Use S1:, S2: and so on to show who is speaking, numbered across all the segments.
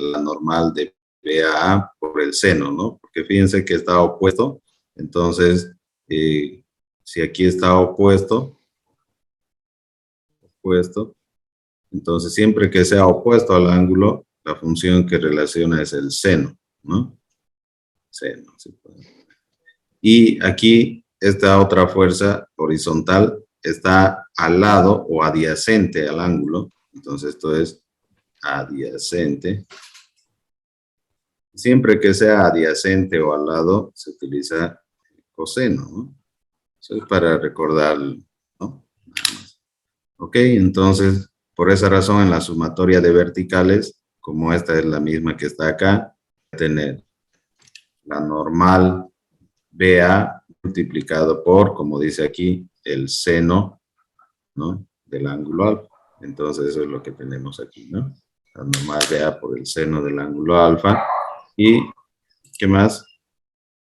S1: la normal de BAA por el seno, ¿no? Porque fíjense que está opuesto, entonces, si aquí está opuesto, entonces siempre que sea opuesto al ángulo, la función que relaciona es el seno, ¿no? Seno, ¿sí? Y aquí esta otra fuerza horizontal está al lado o adyacente al ángulo, entonces esto es adyacente. Siempre que sea adyacente o al lado, se utiliza coseno, ¿no? Eso es para recordar, ¿no? Ok, entonces, por esa razón, en la sumatoria de verticales, como esta es la misma que está acá, tener la normal BA multiplicado por, como dice aquí, el seno, ¿no? Del ángulo alfa. Entonces, eso es lo que tenemos aquí, ¿no? La normal BA por el seno del ángulo alfa. Y, ¿qué más?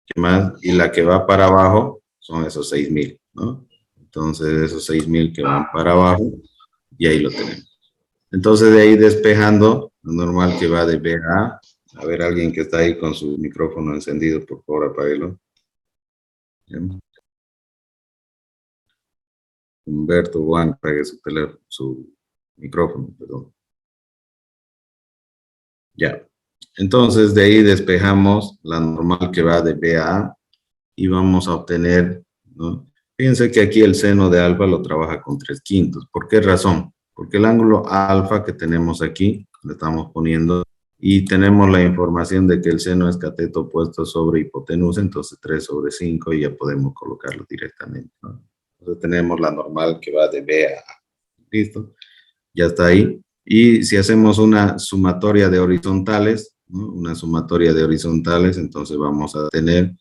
S1: ¿Qué más? Y la que va para abajo son esos 6.000, ¿no? Entonces, esos 6.000 que van para abajo, y ahí lo tenemos. Entonces, de ahí despejando, lo normal que va de B a A. A ver, alguien que está ahí con su micrófono encendido, por favor, apáguelo. Bien. Humberto Juan, apague su teléfono, su micrófono, perdón. Ya. Entonces, de ahí despejamos la normal que va de B a A y vamos a obtener, ¿no? Fíjense que aquí el seno de alfa lo trabaja con 3/5. ¿Por qué razón? Porque el ángulo alfa que tenemos aquí, le estamos poniendo, y tenemos la información de que el seno es cateto opuesto sobre hipotenusa, entonces 3/5 y ya podemos colocarlo directamente, ¿no? Entonces tenemos la normal que va de B a A. ¿Listo? Ya está ahí. Y si hacemos una sumatoria de horizontales, ¿no? Una sumatoria de horizontales, entonces vamos a tener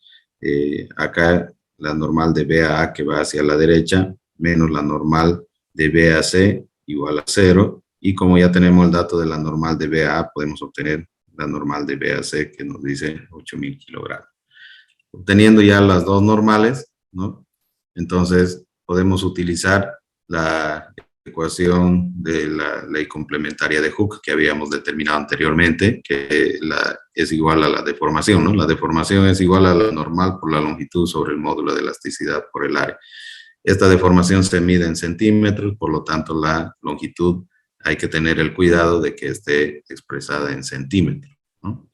S1: acá la normal de B a A que va hacia la derecha, menos la normal de B a C igual a 0. Y como ya tenemos el dato de la normal de B a A, podemos obtener la normal de B a C que nos dice 8.000 kilogramos. Obteniendo ya las dos normales, ¿no? Entonces podemos utilizar la ecuación de la ley complementaria de Hooke que habíamos determinado anteriormente, que es igual a la deformación, ¿no? La deformación es igual a la normal por la longitud sobre el módulo de elasticidad por el área. Esta deformación se mide en centímetros, por lo tanto la longitud hay que tener el cuidado de que esté expresada en centímetros, ¿no?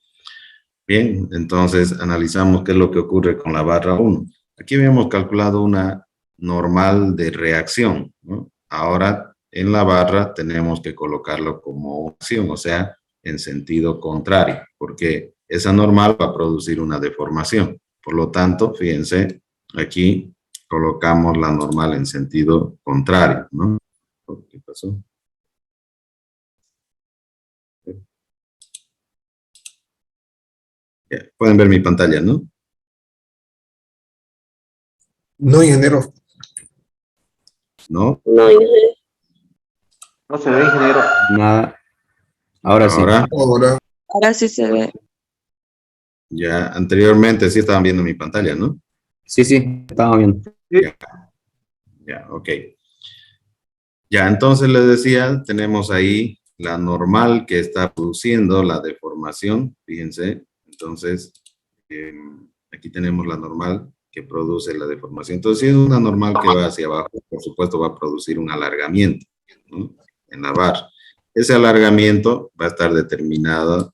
S1: Bien, entonces analizamos qué es lo que ocurre con la barra 1. Aquí habíamos calculado una normal de reacción, ¿no? Ahora en la barra tenemos que colocarlo como acción, o sea, en sentido contrario, porque esa normal va a producir una deformación. Por lo tanto, fíjense, aquí colocamos la normal en sentido contrario, ¿no? ¿Qué pasó? Ya, pueden ver mi pantalla, ¿no?
S2: No, ingeniero.
S1: ¿No?
S3: No, ingeniero.
S4: No se ve, ingeniero. Nada. Ahora sí.
S2: Ahora,
S3: Ahora sí se ve.
S1: Ya, anteriormente sí estaban viendo mi pantalla, ¿no?
S4: Sí, sí, estaba viendo.
S1: Ya, ok. Ya, entonces les decía, tenemos ahí la normal que está produciendo la deformación, fíjense. Entonces, aquí tenemos la normal que produce la deformación. Entonces, si es una normal que va hacia abajo, por supuesto va a producir un alargamiento, ¿no? En la barra. Ese alargamiento va a estar determinado,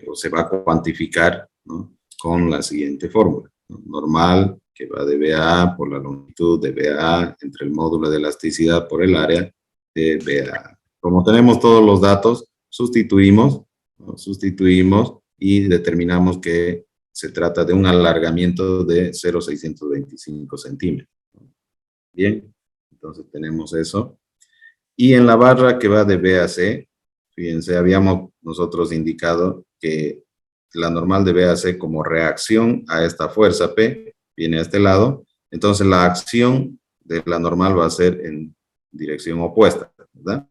S1: o se va a cuantificar, ¿no? Con la siguiente fórmula, ¿no? Normal que va de BA por la longitud de BA entre el módulo de elasticidad por el área de BA. Como tenemos todos los datos, sustituimos, ¿no? Sustituimos y determinamos que se trata de un alargamiento de 0,625 centímetros. Bien, entonces tenemos eso. Y en la barra que va de B a C, fíjense, habíamos nosotros indicado que la normal de B a C como reacción a esta fuerza P viene a este lado. Entonces la acción de la normal va a ser en dirección opuesta, ¿verdad?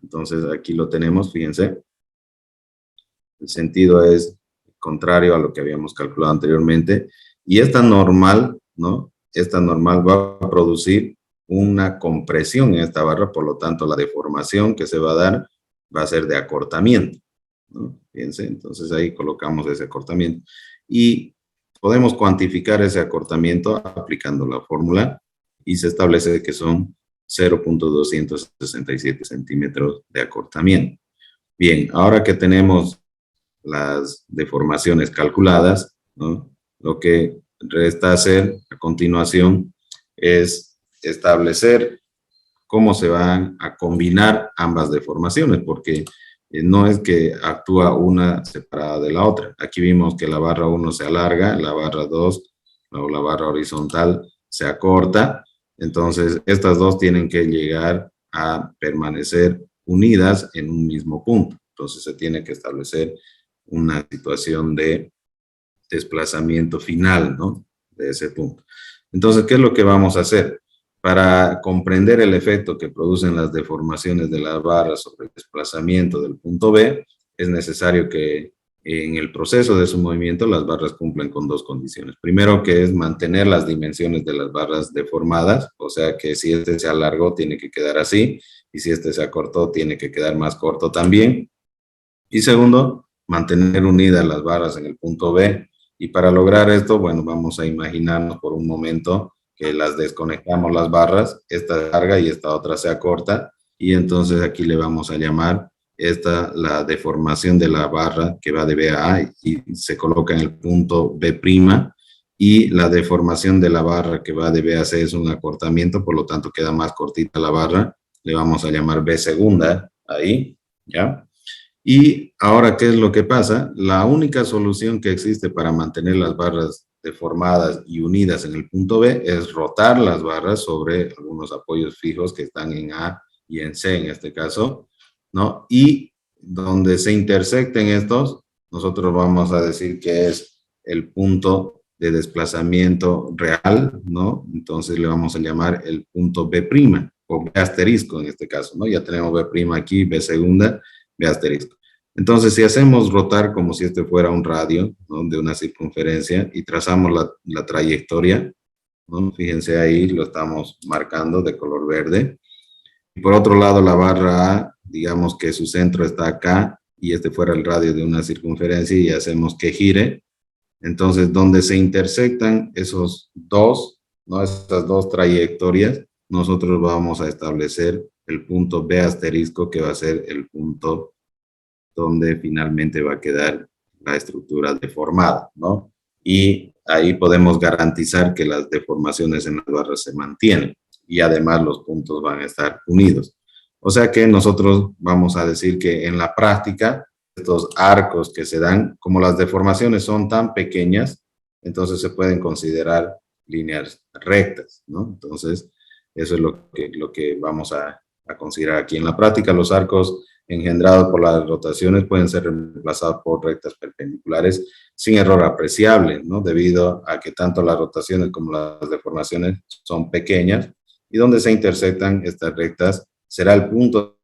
S1: Entonces aquí lo tenemos, fíjense. El sentido es contrario a lo que habíamos calculado anteriormente. Y esta normal, ¿no? Esta normal va a producir una compresión en esta barra, por lo tanto la deformación que se va a dar va a ser de acortamiento. ¿no? Fíjense, entonces ahí colocamos ese acortamiento. Y podemos cuantificar ese acortamiento aplicando la fórmula y se establece que son 0.267 centímetros de acortamiento. Bien, ahora que tenemos las deformaciones calculadas, ¿no? Lo que resta hacer a continuación es establecer cómo se van a combinar ambas deformaciones, porque no es que actúa una separada de la otra. Aquí vimos que la barra 1 se alarga, la barra 2 o la barra horizontal se acorta, entonces estas dos tienen que llegar a permanecer unidas en un mismo punto. Entonces se tiene que establecer una situación de desplazamiento final, ¿no? De ese punto. Entonces, ¿qué es lo que vamos a hacer? Para comprender el efecto que producen las deformaciones de las barras sobre el desplazamiento del punto B, es necesario que en el proceso de su movimiento las barras cumplan con dos condiciones. Primero, que es mantener las dimensiones de las barras deformadas, o sea que si este se alargó tiene que quedar así, y si este se acortó tiene que quedar más corto también. Y segundo, mantener unidas las barras en el punto B. Y para lograr esto, bueno, vamos a imaginarnos por un momento que las desconectamos las barras, esta se larga y esta otra se acorta, y entonces aquí le vamos a llamar esta la deformación de la barra que va de B a A y se coloca en el punto B', y la deformación de la barra que va de B a C es un acortamiento, por lo tanto queda más cortita la barra, le vamos a llamar B segunda, ahí, ¿ya? Y ahora, ¿qué es lo que pasa? La única solución que existe para mantener las barras deformadas y unidas en el punto B es rotar las barras sobre algunos apoyos fijos que están en A y en C en este caso, ¿no? Y donde se intersecten estos, nosotros vamos a decir que es el punto de desplazamiento real, ¿no? Entonces le vamos a llamar el punto B' o B asterisco en este caso, ¿no? Ya tenemos B' aquí, B segunda, B asterisco. Entonces, si hacemos rotar como si este fuera un radio, ¿no? De una circunferencia y trazamos la trayectoria, ¿no? Fíjense ahí, lo estamos marcando de color verde. Y por otro lado, la barra A, digamos que su centro está acá y este fuera el radio de una circunferencia y hacemos que gire. Entonces, donde se intersectan esos dos, ¿no? Estas dos trayectorias, nosotros vamos a establecer el punto B asterisco, que va a ser el punto donde finalmente va a quedar la estructura deformada, ¿no? Y ahí podemos garantizar que las deformaciones en las barras se mantienen y además los puntos van a estar unidos. O sea que nosotros vamos a decir que en la práctica, estos arcos que se dan, como las deformaciones son tan pequeñas, entonces se pueden considerar líneas rectas, ¿no? Entonces, eso es lo que vamos a considerar aquí. En la práctica, los arcos engendrados por las rotaciones pueden ser reemplazados por rectas perpendiculares sin error apreciable, ¿no? Debido a que tanto las rotaciones como las deformaciones son pequeñas y donde se intersectan estas rectas será el punto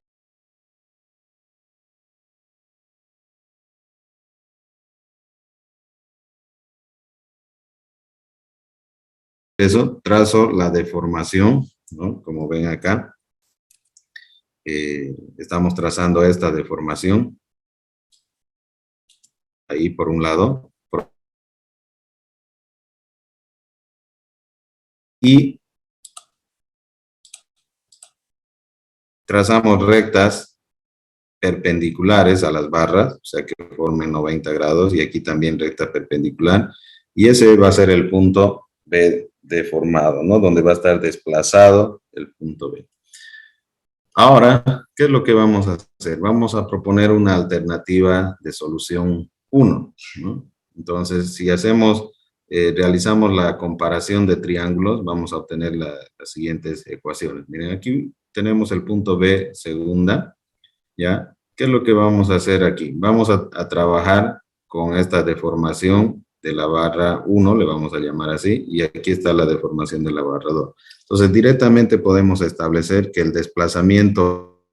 S1: de eso, trazo la deformación, ¿no? Como ven acá, estamos trazando esta deformación, ahí por un lado, y trazamos rectas perpendiculares a las barras, o sea que formen 90 grados, y aquí también recta perpendicular, y ese va a ser el punto B deformado, ¿no? Donde va a estar desplazado el punto B. Ahora, ¿qué es lo que vamos a hacer? Vamos a proponer una alternativa de solución 1, ¿no? Entonces, si hacemos, realizamos la comparación de triángulos, vamos a obtener las siguientes ecuaciones. Miren, aquí tenemos el punto B segunda, ¿ya? ¿Qué es lo que vamos a hacer aquí? Vamos a trabajar con esta deformación de la barra 1, le vamos a llamar así, y aquí está la deformación de la barra 2. Entonces, directamente podemos establecer que el desplazamiento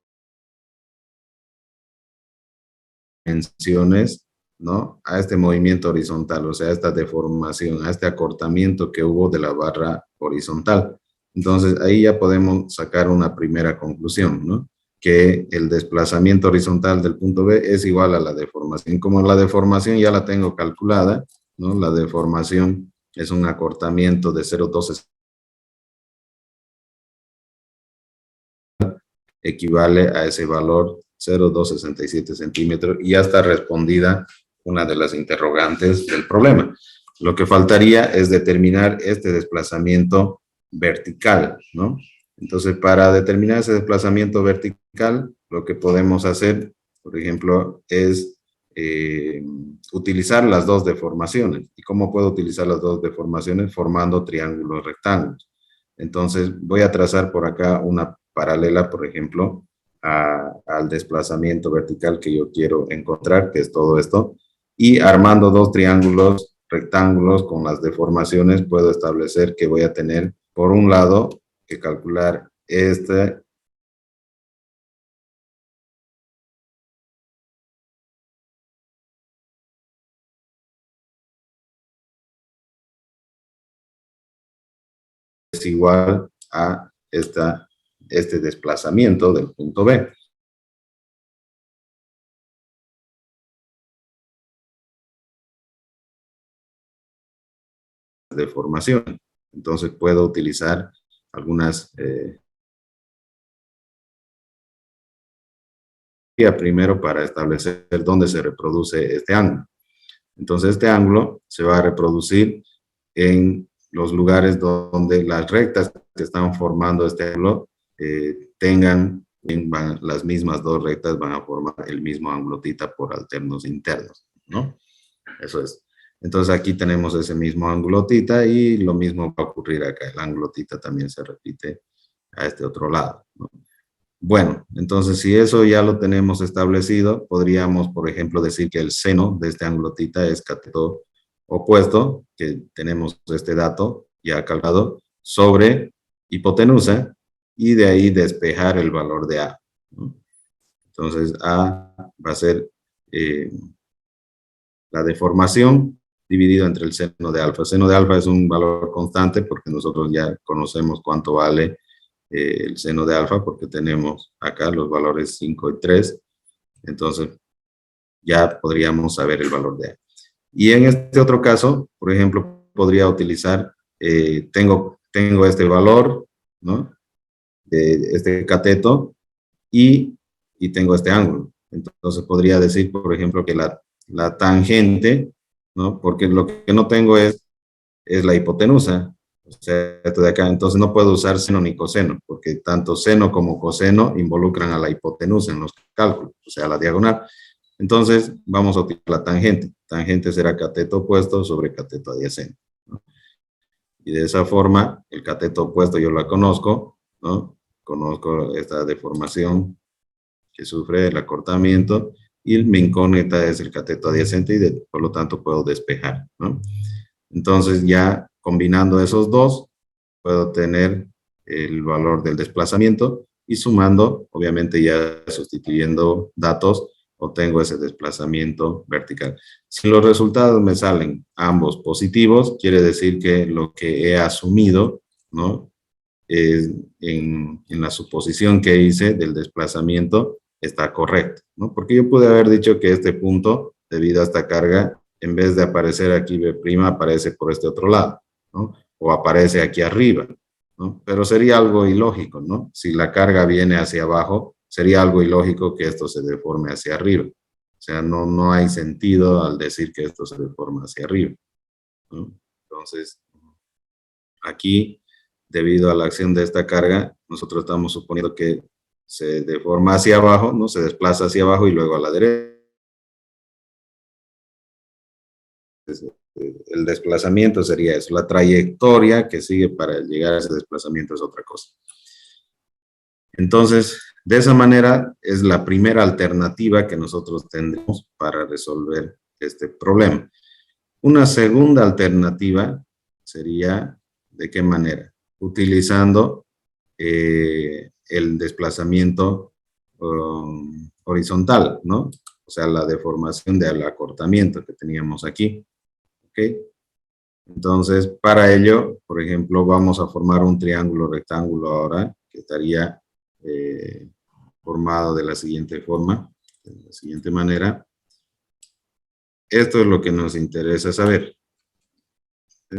S1: de dimensiones, ¿no? A este movimiento horizontal, o sea, a esta deformación, a este acortamiento que hubo de la barra horizontal. Entonces, ahí ya podemos sacar una primera conclusión, ¿no? que el desplazamiento horizontal del punto B es igual a la deformación. Como la deformación ya la tengo calculada, ¿no? La deformación es un acortamiento de 0,12, equivale a ese valor 0,267 centímetros, y ya está respondida una de las interrogantes del problema. Lo que faltaría es determinar este desplazamiento vertical, ¿no? Entonces, para determinar ese desplazamiento vertical, lo que podemos hacer, por ejemplo, es utilizar las dos deformaciones. ¿Y cómo puedo utilizar las dos deformaciones? Formando triángulos rectángulos. Entonces, voy a trazar por acá una paralela, por ejemplo, al desplazamiento vertical que yo quiero encontrar, que es todo esto, y armando dos triángulos rectángulos con las deformaciones, puedo establecer que voy a tener, por un lado, que calcular este es igual a este desplazamiento del punto B. Deformación. Entonces puedo utilizar algunas primero para establecer dónde se reproduce este ángulo. Entonces este ángulo se va a reproducir en los lugares donde las rectas que están formando este ángulo tengan las mismas dos rectas, van a formar el mismo ángulo θ por alternos internos, ¿no? Eso es. Entonces aquí tenemos ese mismo ángulo θ y lo mismo va a ocurrir acá. El ángulo θ también se repite a este otro lado, ¿no? Bueno, entonces si eso ya lo tenemos establecido, podríamos, por ejemplo, decir que el seno de este ángulo θ es cateto opuesto, que tenemos este dato ya calculado, sobre hipotenusa, y de ahí despejar el valor de A, ¿no? Entonces A va a ser la deformación dividido entre el seno de alfa. El seno de alfa es un valor constante porque nosotros ya conocemos cuánto vale el seno de alfa, porque tenemos acá los valores 5 y 3, entonces ya podríamos saber el valor de A. Y en este otro caso, por ejemplo, podría utilizar, tengo este valor, ¿no? De este cateto y tengo este ángulo. Entonces podría decir, por ejemplo, que la tangente, ¿no? Porque lo que no tengo es la hipotenusa, o sea, esto de acá. Entonces no puedo usar seno ni coseno, porque tanto seno como coseno involucran a la hipotenusa en los cálculos, o sea, la diagonal. Entonces vamos a utilizar la tangente. Tangente será cateto opuesto sobre cateto adyacente, ¿no? Y de esa forma, el cateto opuesto yo la conozco, ¿no? Conozco esta deformación que sufre el acortamiento, y mi incógnita es el cateto adyacente, y por lo tanto puedo despejar, ¿no? Entonces ya combinando esos dos, puedo tener el valor del desplazamiento, y sumando, obviamente ya sustituyendo datos, obtengo ese desplazamiento vertical. Si los resultados me salen ambos positivos, quiere decir que lo que he asumido, ¿no? En la suposición que hice del desplazamiento está correcto, ¿no? Porque yo pude haber dicho que este punto, debido a esta carga, en vez de aparecer aquí B', aparece por este otro lado, ¿no? O aparece aquí arriba, ¿no? Pero sería algo ilógico, ¿no? Si la carga viene hacia abajo, sería algo ilógico que esto se deforme hacia arriba. O sea, no hay sentido al decir que esto se deforma hacia arriba, ¿no? Entonces, aquí, debido a la acción de esta carga, nosotros estamos suponiendo que se deforma hacia abajo, ¿no? Se desplaza hacia abajo y luego a la derecha. El desplazamiento sería eso. La trayectoria que sigue para llegar a ese desplazamiento es otra cosa. Entonces, de esa manera es la primera alternativa que nosotros tendremos para resolver este problema. Una segunda alternativa sería, ¿de qué manera? Utilizando el desplazamiento horizontal, ¿no? O sea, la deformación del acortamiento que teníamos aquí, ¿ok? Entonces, para ello, por ejemplo, vamos a formar un triángulo rectángulo ahora, que estaría formado de la siguiente forma, de la siguiente manera. Esto es lo que nos interesa saber. ¿Sí?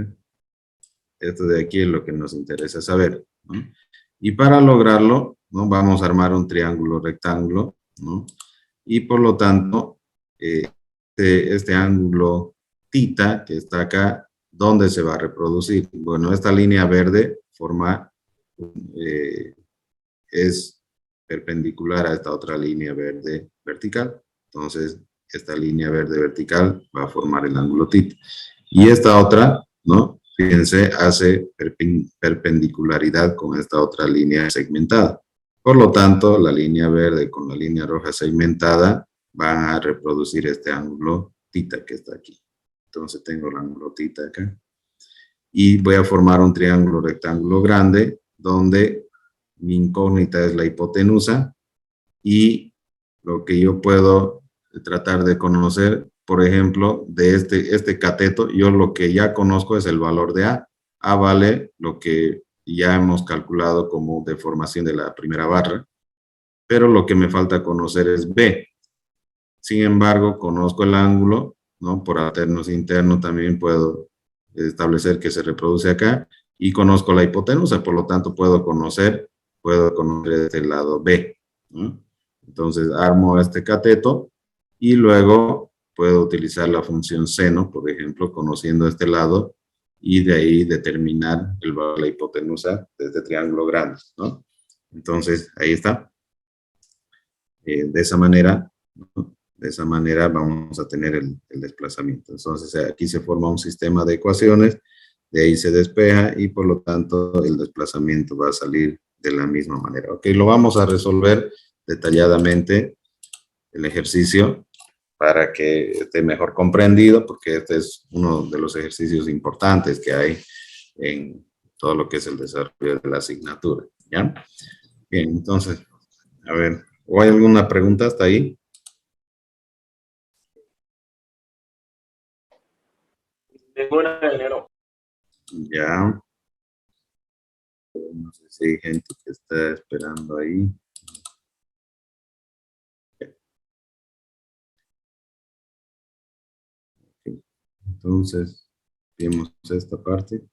S1: Esto de aquí es lo que nos interesa saber, ¿no? Y para lograrlo, ¿no? Vamos a armar un triángulo rectángulo, ¿no? Y por lo tanto, este ángulo tita que está acá, ¿dónde se va a reproducir? Bueno, esta línea verde forma, es perpendicular a esta otra línea verde vertical. Entonces, esta línea verde vertical va a formar el ángulo tita. Y esta otra, ¿no? Fíjense, hace perpendicularidad con esta otra línea segmentada. Por lo tanto, la línea verde con la línea roja segmentada van a reproducir este ángulo tita que está aquí. Entonces tengo el ángulo tita acá. Y voy a formar un triángulo rectángulo grande donde mi incógnita es la hipotenusa y lo que yo puedo tratar de conocer, por ejemplo, de este cateto, yo lo que ya conozco es el valor de A. A vale lo que ya hemos calculado como deformación de la primera barra, pero lo que me falta conocer es B. Sin embargo, conozco el ángulo, ¿no? Por alternos interno también puedo establecer que se reproduce acá y conozco la hipotenusa, por lo tanto puedo conocer este lado B, ¿no? Entonces armo este cateto y luego puedo utilizar la función seno, por ejemplo, conociendo este lado y de ahí determinar el valor de la hipotenusa de este triángulo grande, ¿no? Entonces, ahí está. De esa manera, ¿no? De esa manera vamos a tener el desplazamiento. Entonces, aquí se forma un sistema de ecuaciones, de ahí se despeja y por lo tanto el desplazamiento va a salir de la misma manera. Ok, lo vamos a resolver detalladamente el ejercicio para que esté mejor comprendido, porque este es uno de los ejercicios importantes que hay en todo lo que es el desarrollo de la asignatura, ¿ya? Bien, entonces, a ver, ¿o hay alguna pregunta hasta ahí?
S3: Ninguna, ingeniero.
S1: Ya. No sé si hay gente que está esperando ahí. Entonces, vemos esta parte.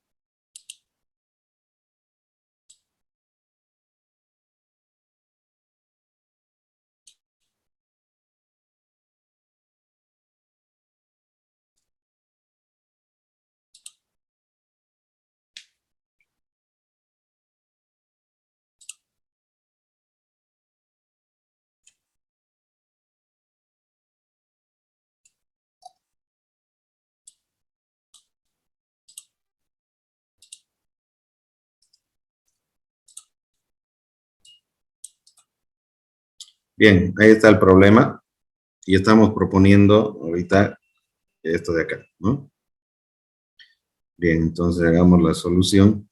S1: Bien, ahí está el problema. Y estamos proponiendo ahorita esto de acá, ¿no? Bien, entonces hagamos la solución.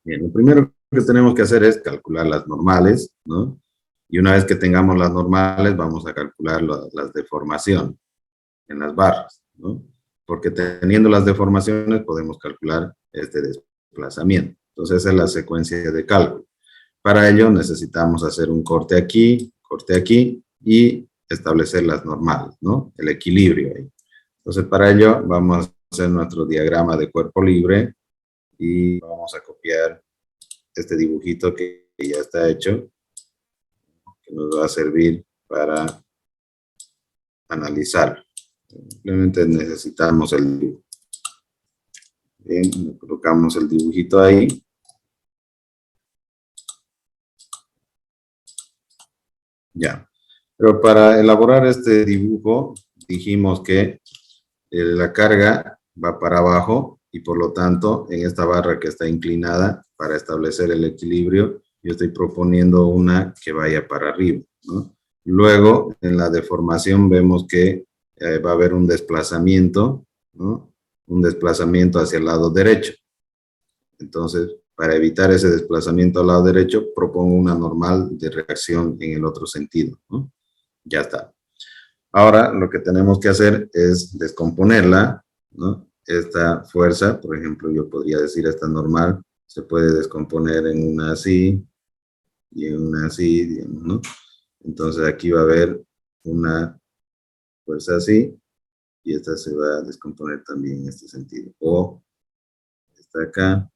S1: Bien, lo primero que tenemos que hacer es calcular las normales, ¿no? Y una vez que tengamos las normales, vamos a calcular las deformaciones en las barras, ¿no? Porque teniendo las deformaciones podemos calcular este desplazamiento. Entonces, esa es la secuencia de cálculo. Para ello necesitamos hacer un corte aquí y establecer las normales, ¿no? El equilibrio ahí. Entonces, para ello vamos a hacer nuestro diagrama de cuerpo libre y vamos a copiar este dibujito que ya está hecho, que nos va a servir para analizar. Simplemente necesitamos el dibujo. Bien, colocamos el dibujito ahí. Ya. Pero para elaborar este dibujo, dijimos que la carga va para abajo y por lo tanto, en esta barra que está inclinada, para establecer el equilibrio, yo estoy proponiendo una que vaya para arriba, ¿no? Luego, en la deformación vemos que va a haber un desplazamiento, ¿no? Un desplazamiento hacia el lado derecho. Entonces, para evitar ese desplazamiento al lado derecho, propongo una normal de reacción en el otro sentido, ¿no? Ya está. Ahora lo que tenemos que hacer es descomponerla, ¿no? Esta fuerza, por ejemplo, yo podría decir esta normal, se puede descomponer en una así y en una así, digamos, ¿no? Entonces aquí va a haber una fuerza así y esta se va a descomponer también en este sentido. O está acá,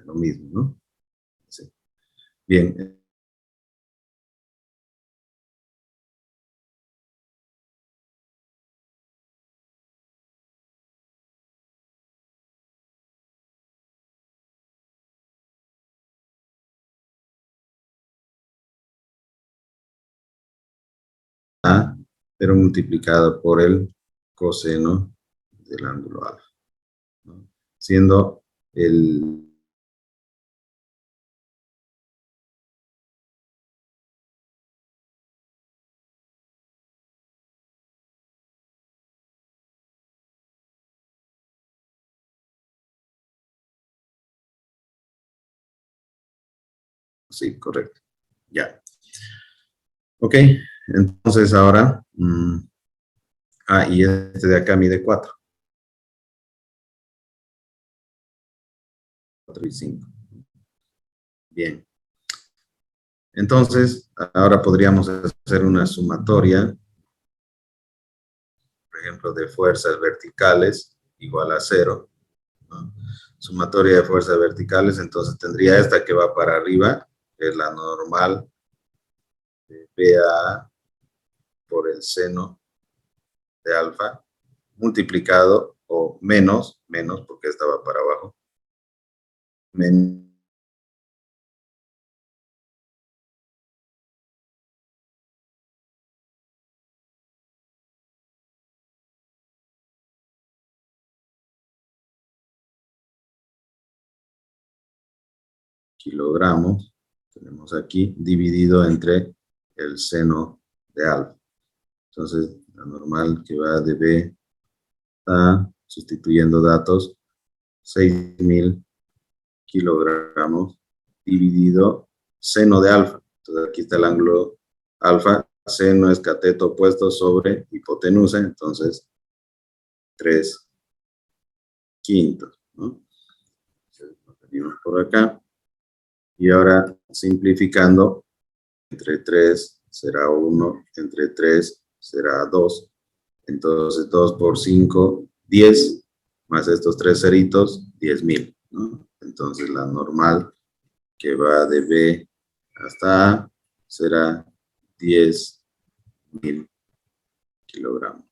S1: lo mismo, ¿no? Sí. Bien. A, pero multiplicado por el coseno del ángulo alfa, ¿no? Siendo el... Sí, correcto. Ya. Ok, entonces ahora... y este de acá mide 4. 4 y 5. Bien. Entonces, ahora podríamos hacer una sumatoria, por ejemplo, de fuerzas verticales igual a 0, ¿no? Sumatoria de fuerzas verticales, entonces tendría esta que va para arriba, que es la normal de BA por el seno de alfa, multiplicado o menos, porque esta va para abajo, menos kilogramos, tenemos aquí, dividido entre el seno de alfa. Entonces, la normal que va de B a, sustituyendo datos, 6.000 kilogramos dividido seno de alfa. Entonces, aquí está el ángulo alfa, seno es cateto opuesto sobre hipotenusa, entonces 3/5, ¿no? Entonces, lo tenemos por acá. Y ahora, simplificando, entre 3 será 1, entre 3 será 2. Entonces, 2 por 5, 10, más estos 3 ceritos, 10.000, ¿no? Entonces, la normal que va de B hasta A será 10.000 kilogramos.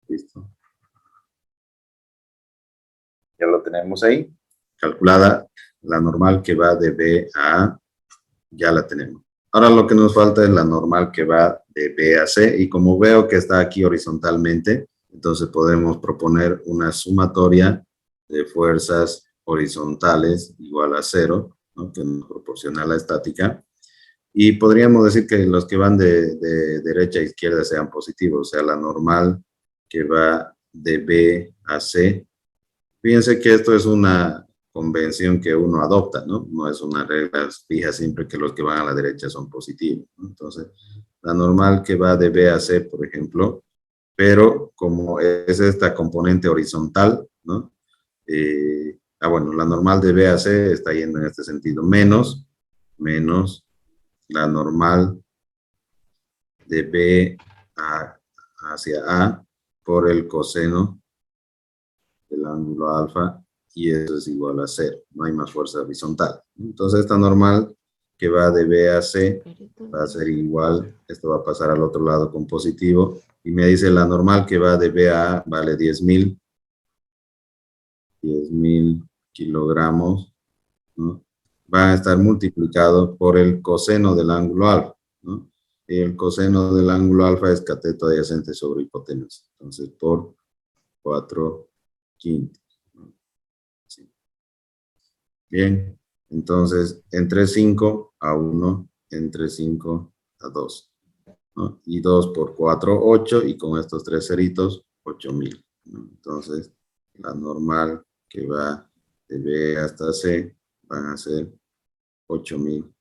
S1: ¿Listo? Ya lo tenemos ahí. Calculada la normal que va de B a A, ya la tenemos. Ahora lo que nos falta es la normal que va de B a C, y como veo que está aquí horizontalmente, entonces podemos proponer una sumatoria de fuerzas horizontales igual a 0, ¿no? Que nos proporciona la estática, y podríamos decir que los que van de derecha a izquierda sean positivos, o sea, la normal que va de B a C. Fíjense que esto es una convención que uno adopta, ¿no? No es una regla fija siempre que los que van a la derecha son positivos, ¿no? Entonces, la normal que va de B a C, por ejemplo, pero como es esta componente horizontal, ¿no? Bueno, la normal de B a C está yendo en este sentido, menos la normal de B hacia A por el coseno del ángulo alfa, y eso es igual a 0, no hay más fuerza horizontal. Entonces esta normal que va de B a C va a ser igual, esto va a pasar al otro lado con positivo, y me dice la normal que va de B a A vale 10.000 kilogramos, ¿no? Va a estar multiplicado por el coseno del ángulo alfa, ¿no? Y el coseno del ángulo alfa es cateto adyacente sobre hipotenusa, entonces por 4/5. Sí. Bien, entonces entre 5 a 1, entre 5 a 2, ¿no? Y 2 por 4, 8, y con estos 3 ceritos, 8.000, ¿no? Entonces, la normal que va de B hasta C van a ser 8.000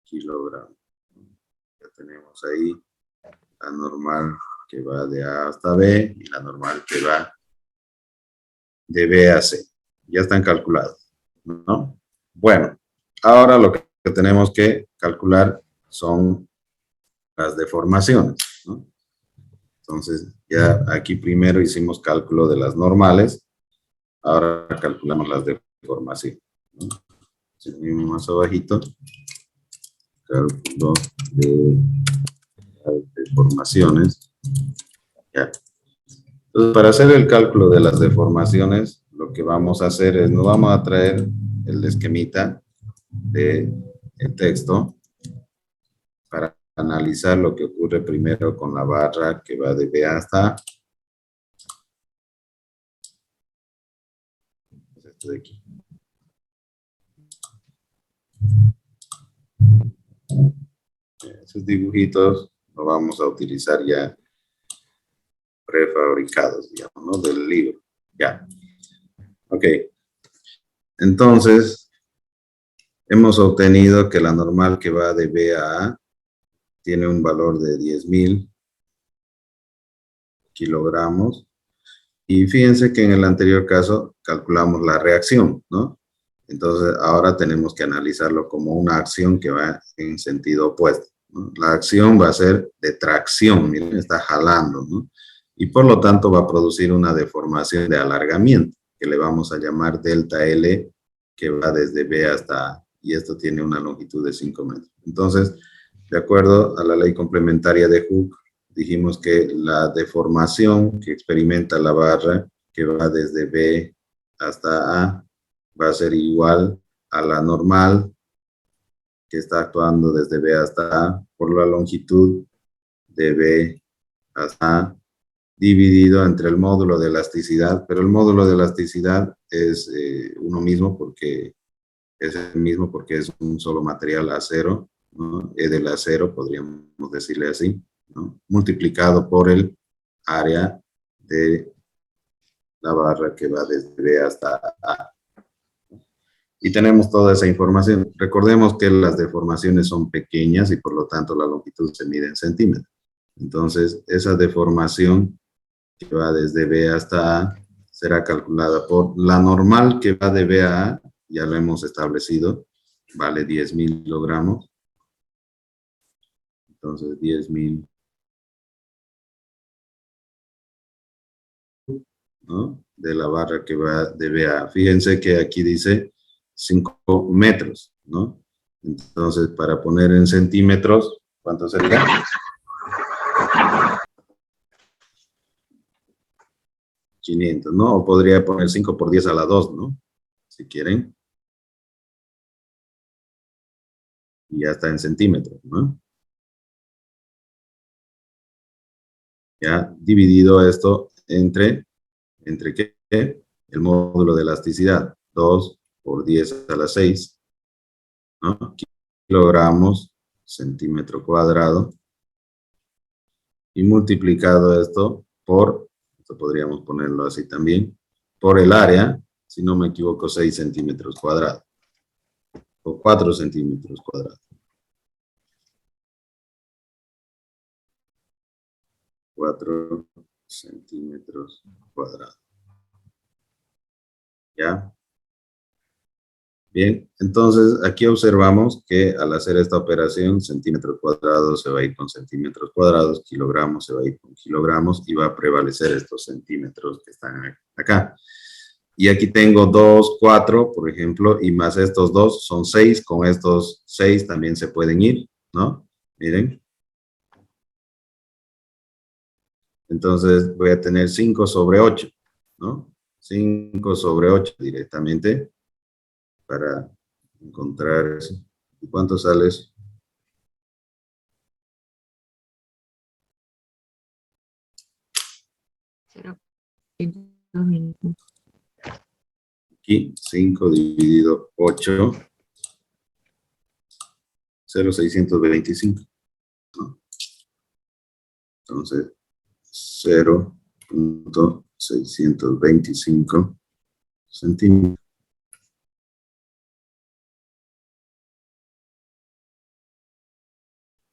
S1: kilogramos. Ya tenemos ahí la normal que va de A hasta B y la normal que va de B a C. Ya están calculados, ¿no? Bueno, ahora lo que tenemos que calcular son las deformaciones, ¿no? Entonces, ya aquí primero hicimos cálculo de las normales, ahora calculamos las deformaciones, ¿no? Seguimos más abajito, cálculo de las deformaciones. Ya. Entonces, para hacer el cálculo de las deformaciones, lo que vamos a hacer es, nos vamos a traer el esquemita del texto para analizar lo que ocurre primero con la barra que va de B hasta A. Esto de aquí. Esos dibujitos los vamos a utilizar ya prefabricados, digamos, ¿no? Del libro. Ya. Ok. Entonces, hemos obtenido que la normal que va de B a A tiene un valor de 10.000 kilogramos. Y fíjense que en el anterior caso calculamos la reacción, ¿no? Entonces, ahora tenemos que analizarlo como una acción que va en sentido opuesto, ¿no? La acción va a ser de tracción, miren, está jalando, ¿no? Y por lo tanto va a producir una deformación de alargamiento, que le vamos a llamar delta L, que va desde B hasta A, y esto tiene una longitud de 5 metros. Entonces, de acuerdo a la ley complementaria de Hooke, dijimos que la deformación que experimenta la barra, que va desde B hasta A, va a ser igual a la normal que está actuando desde B hasta A por la longitud de B hasta A dividido entre el módulo de elasticidad, pero el módulo de elasticidad es uno mismo porque es el mismo porque es un solo material acero, ¿no? E del acero, podríamos decirle así, ¿no? Multiplicado por el área de la barra que va desde B hasta A. Y tenemos toda esa información. Recordemos que las deformaciones son pequeñas y por lo tanto la longitud se mide en centímetros. Entonces, esa deformación que va desde B hasta A será calculada por la normal que va de B a A, ya lo hemos establecido, vale 10.000 kilogramos. Entonces, 10.000, ¿no? De la barra que va de B a A. Fíjense que aquí dice 5 metros, ¿no? Entonces, para poner en centímetros, ¿cuánto sería? 500, ¿no? O podría poner 5 por 10 a la 2, ¿no? Si quieren. Y ya está en centímetros, ¿no? Ya dividido esto ¿entre qué? El módulo de elasticidad, 2 por 10 a la 6, ¿no? Kilogramos, centímetro cuadrado. Y multiplicado esto por, esto podríamos ponerlo así también, por el área, si no me equivoco, 6 centímetros cuadrados. O 4 centímetros cuadrados. 4 centímetros cuadrados. ¿Ya? Bien, entonces aquí observamos que al hacer esta operación, centímetros cuadrados se va a ir con centímetros cuadrados, kilogramos se va a ir con kilogramos y va a prevalecer estos centímetros que están acá. Y aquí tengo 2, 4, por ejemplo, y más estos 2 son 6, con estos 6 también se pueden ir, ¿no? Miren. Entonces voy a tener 5 sobre 8, ¿no? 5 sobre 8 directamente para encontrar eso. ¿Y cuánto sale eso? Aquí 5 dividido 8, 0,625, ¿no? Entonces, 0,625 centímetros.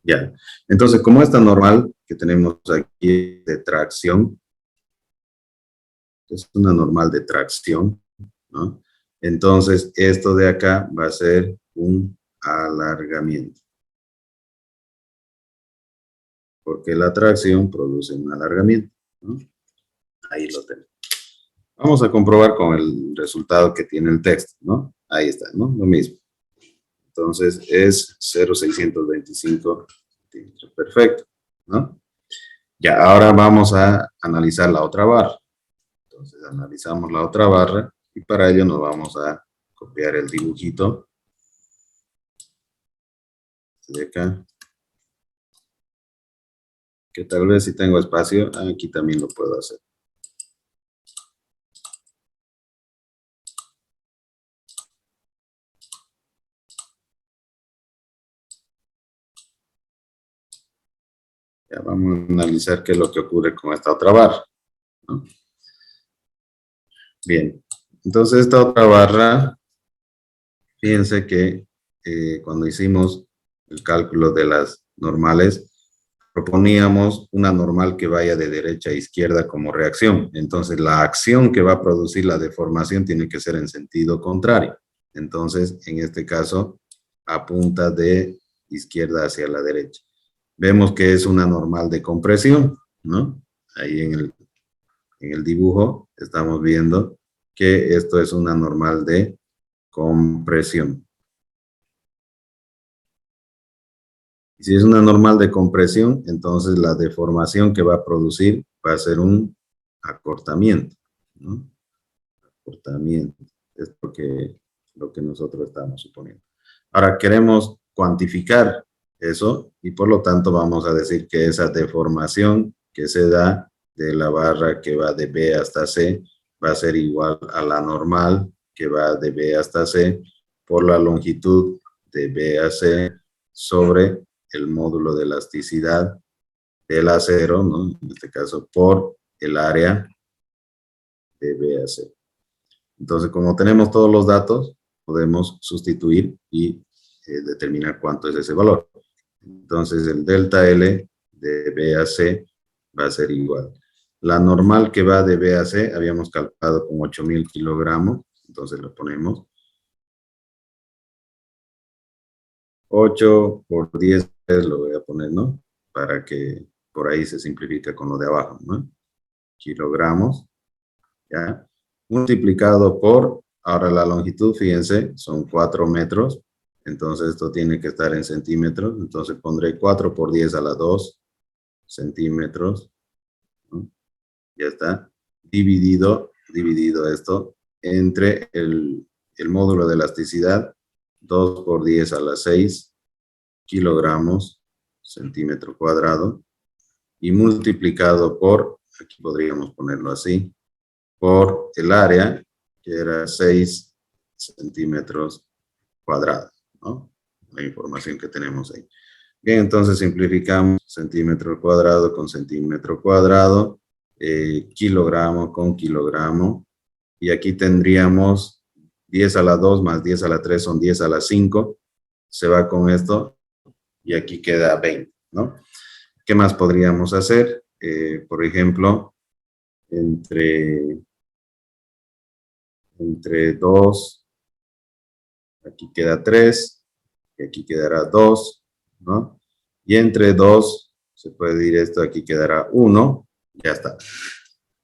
S1: Ya. Entonces, como esta normal que tenemos aquí de tracción, es una normal de tracción, ¿no? Entonces, esto de acá va a ser un alargamiento. Porque la tracción produce un alargamiento, ¿no? Ahí lo tenemos. Vamos a comprobar con el resultado que tiene el texto, ¿no? Ahí está, ¿no? Lo mismo. Entonces, es 0,625 centímetros. Perfecto, ¿no? Ya, ahora vamos a analizar la otra barra. Entonces, analizamos la otra barra y para ello nos vamos a copiar el dibujito de acá. Que tal vez si tengo espacio, aquí también lo puedo hacer. Ya vamos a analizar qué es lo que ocurre con esta otra barra, ¿no? Bien, entonces esta otra barra, fíjense que cuando hicimos el cálculo de las normales, proponíamos una normal que vaya de derecha a izquierda como reacción. Entonces la acción que va a producir la deformación tiene que ser en sentido contrario. Entonces, en este caso, apunta de izquierda hacia la derecha. Vemos que es una normal de compresión, ¿no? Ahí en el dibujo estamos viendo que esto es una normal de compresión. Y si es una normal de compresión, entonces la deformación que va a producir va a ser un acortamiento, ¿no? Acortamiento, es lo que nosotros estamos suponiendo. Ahora queremos cuantificar eso y por lo tanto vamos a decir que esa deformación que se da de la barra que va de B hasta C va a ser igual a la normal que va de B hasta C por la longitud de B a C sobre el módulo de elasticidad del acero, ¿no? En este caso por el área de B a C. Entonces, como tenemos todos los datos, podemos sustituir y determinar cuánto es ese valor. Entonces, el delta L de B a C va a ser igual. La normal que va de B a C, habíamos calculado con 8.000 kilogramos, entonces lo ponemos. 8 por 10 lo voy a poner, ¿no? Para que por ahí se simplifica con lo de abajo, ¿no? Kilogramos, ¿ya? Multiplicado por, ahora la longitud, fíjense, son 4 metros, entonces esto tiene que estar en centímetros, entonces pondré 4 por 10 a la 2 centímetros, ¿no? Ya está, dividido esto entre el módulo de elasticidad, 2 por 10 a la 6 kilogramos, centímetro cuadrado, y multiplicado por, aquí podríamos ponerlo así, por el área, que era 6 centímetros cuadrados, ¿no? La información que tenemos ahí. Bien, entonces simplificamos centímetro cuadrado con centímetro cuadrado, kilogramo con kilogramo, y aquí tendríamos 10 a la 2 más 10 a la 3 son 10 a la 5, se va con esto, y aquí queda 20, ¿no? ¿Qué más podríamos hacer? Por ejemplo, entre 2, aquí queda 3, y aquí quedará 2, ¿no? Y entre 2, se puede decir esto, aquí quedará 1, ya está,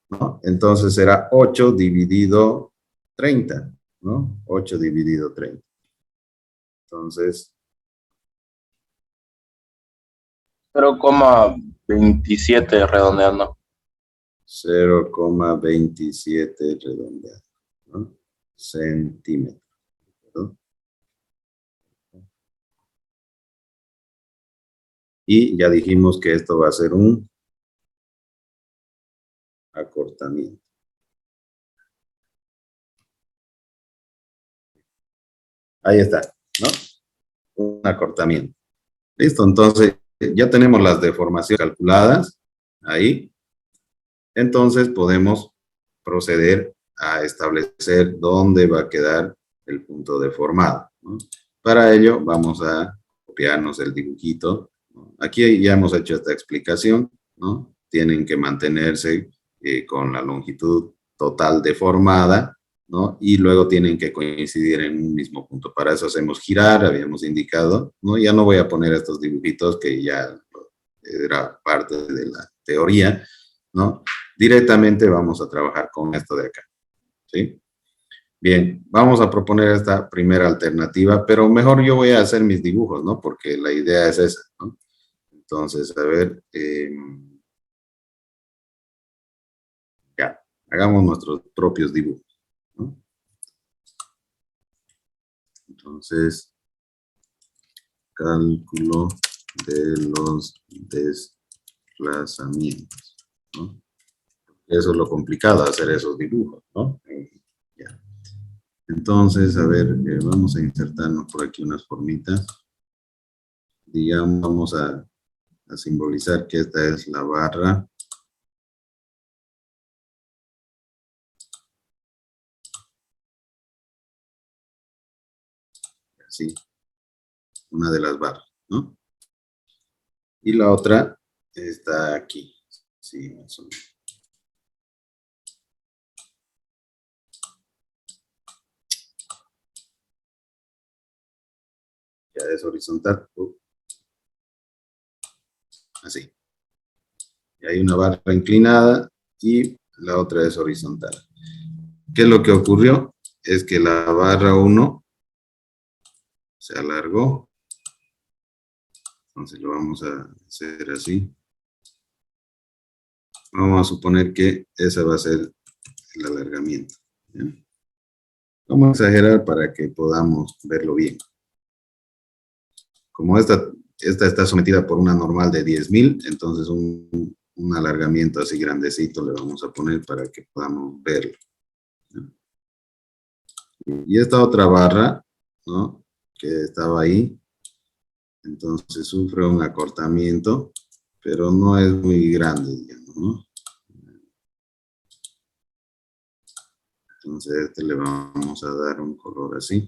S1: ¿no? Entonces será 8 dividido 30, ¿no? 8 dividido 30. Entonces,
S3: 0,27 redondeando.
S1: 0,27 redondeado, ¿no? Centímetros, ¿no? Y ya dijimos que esto va a ser un acortamiento. Ahí está, ¿no? Un acortamiento. Listo, entonces ya tenemos las deformaciones calculadas ahí. Entonces podemos proceder a establecer dónde va a quedar el punto deformado, ¿no? Para ello vamos a copiarnos el dibujito, ¿no? Aquí ya hemos hecho esta explicación, ¿no? Tienen que mantenerse con la longitud total deformada, ¿no? Y luego tienen que coincidir en un mismo punto. Para eso hacemos girar, habíamos indicado, ¿no? Ya no voy a poner estos dibujitos que ya era parte de la teoría, ¿no? Directamente vamos a trabajar con esto de acá, ¿sí? Bien, vamos a proponer esta primera alternativa, pero mejor yo voy a hacer mis dibujos, ¿no? Porque la idea es esa, ¿no? Entonces, a ver, ya, hagamos nuestros propios dibujos, ¿no? Entonces, cálculo de los desplazamientos, ¿no? Eso es lo complicado, hacer esos dibujos, ¿no? Ya. Entonces, a ver, vamos a insertarnos por aquí unas formitas. Digamos, vamos a simbolizar que esta es la barra. Así, una de las barras, ¿no? Y la otra está aquí, sí, más o menos. Ya es horizontal, así. Y hay una barra inclinada y la otra es horizontal. ¿Qué es lo que ocurrió? Es que la barra 1 se alargó. Entonces lo vamos a hacer así. Vamos a suponer que ese va a ser el alargamiento, ¿ya? Vamos a exagerar para que podamos verlo bien. Como esta está sometida por una normal de 10.000, entonces un alargamiento así grandecito le vamos a poner para que podamos verlo, ¿no? Y esta otra barra, ¿no?, que estaba ahí, entonces sufre un acortamiento, pero no es muy grande, digamos, ¿no? Entonces a este le vamos a dar un color así.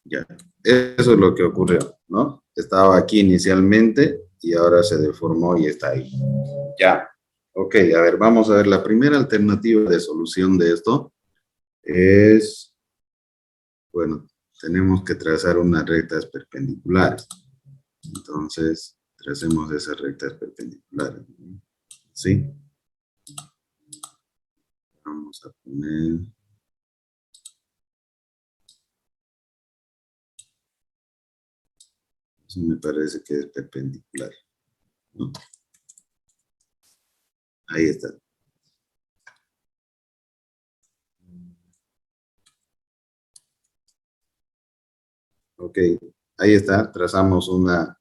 S1: Ya, eso es lo que ocurrió, ¿no? Estaba aquí inicialmente y ahora se deformó y está ahí. Ya, ok, a ver, vamos a ver, la primera alternativa de solución de esto es, bueno, tenemos que trazar unas rectas perpendiculares. Entonces, tracemos esas rectas perpendiculares, ¿no? ¿Sí? Vamos a poner... Eso me parece que es perpendicular, ¿no? Ahí está. Ok, ahí está, trazamos una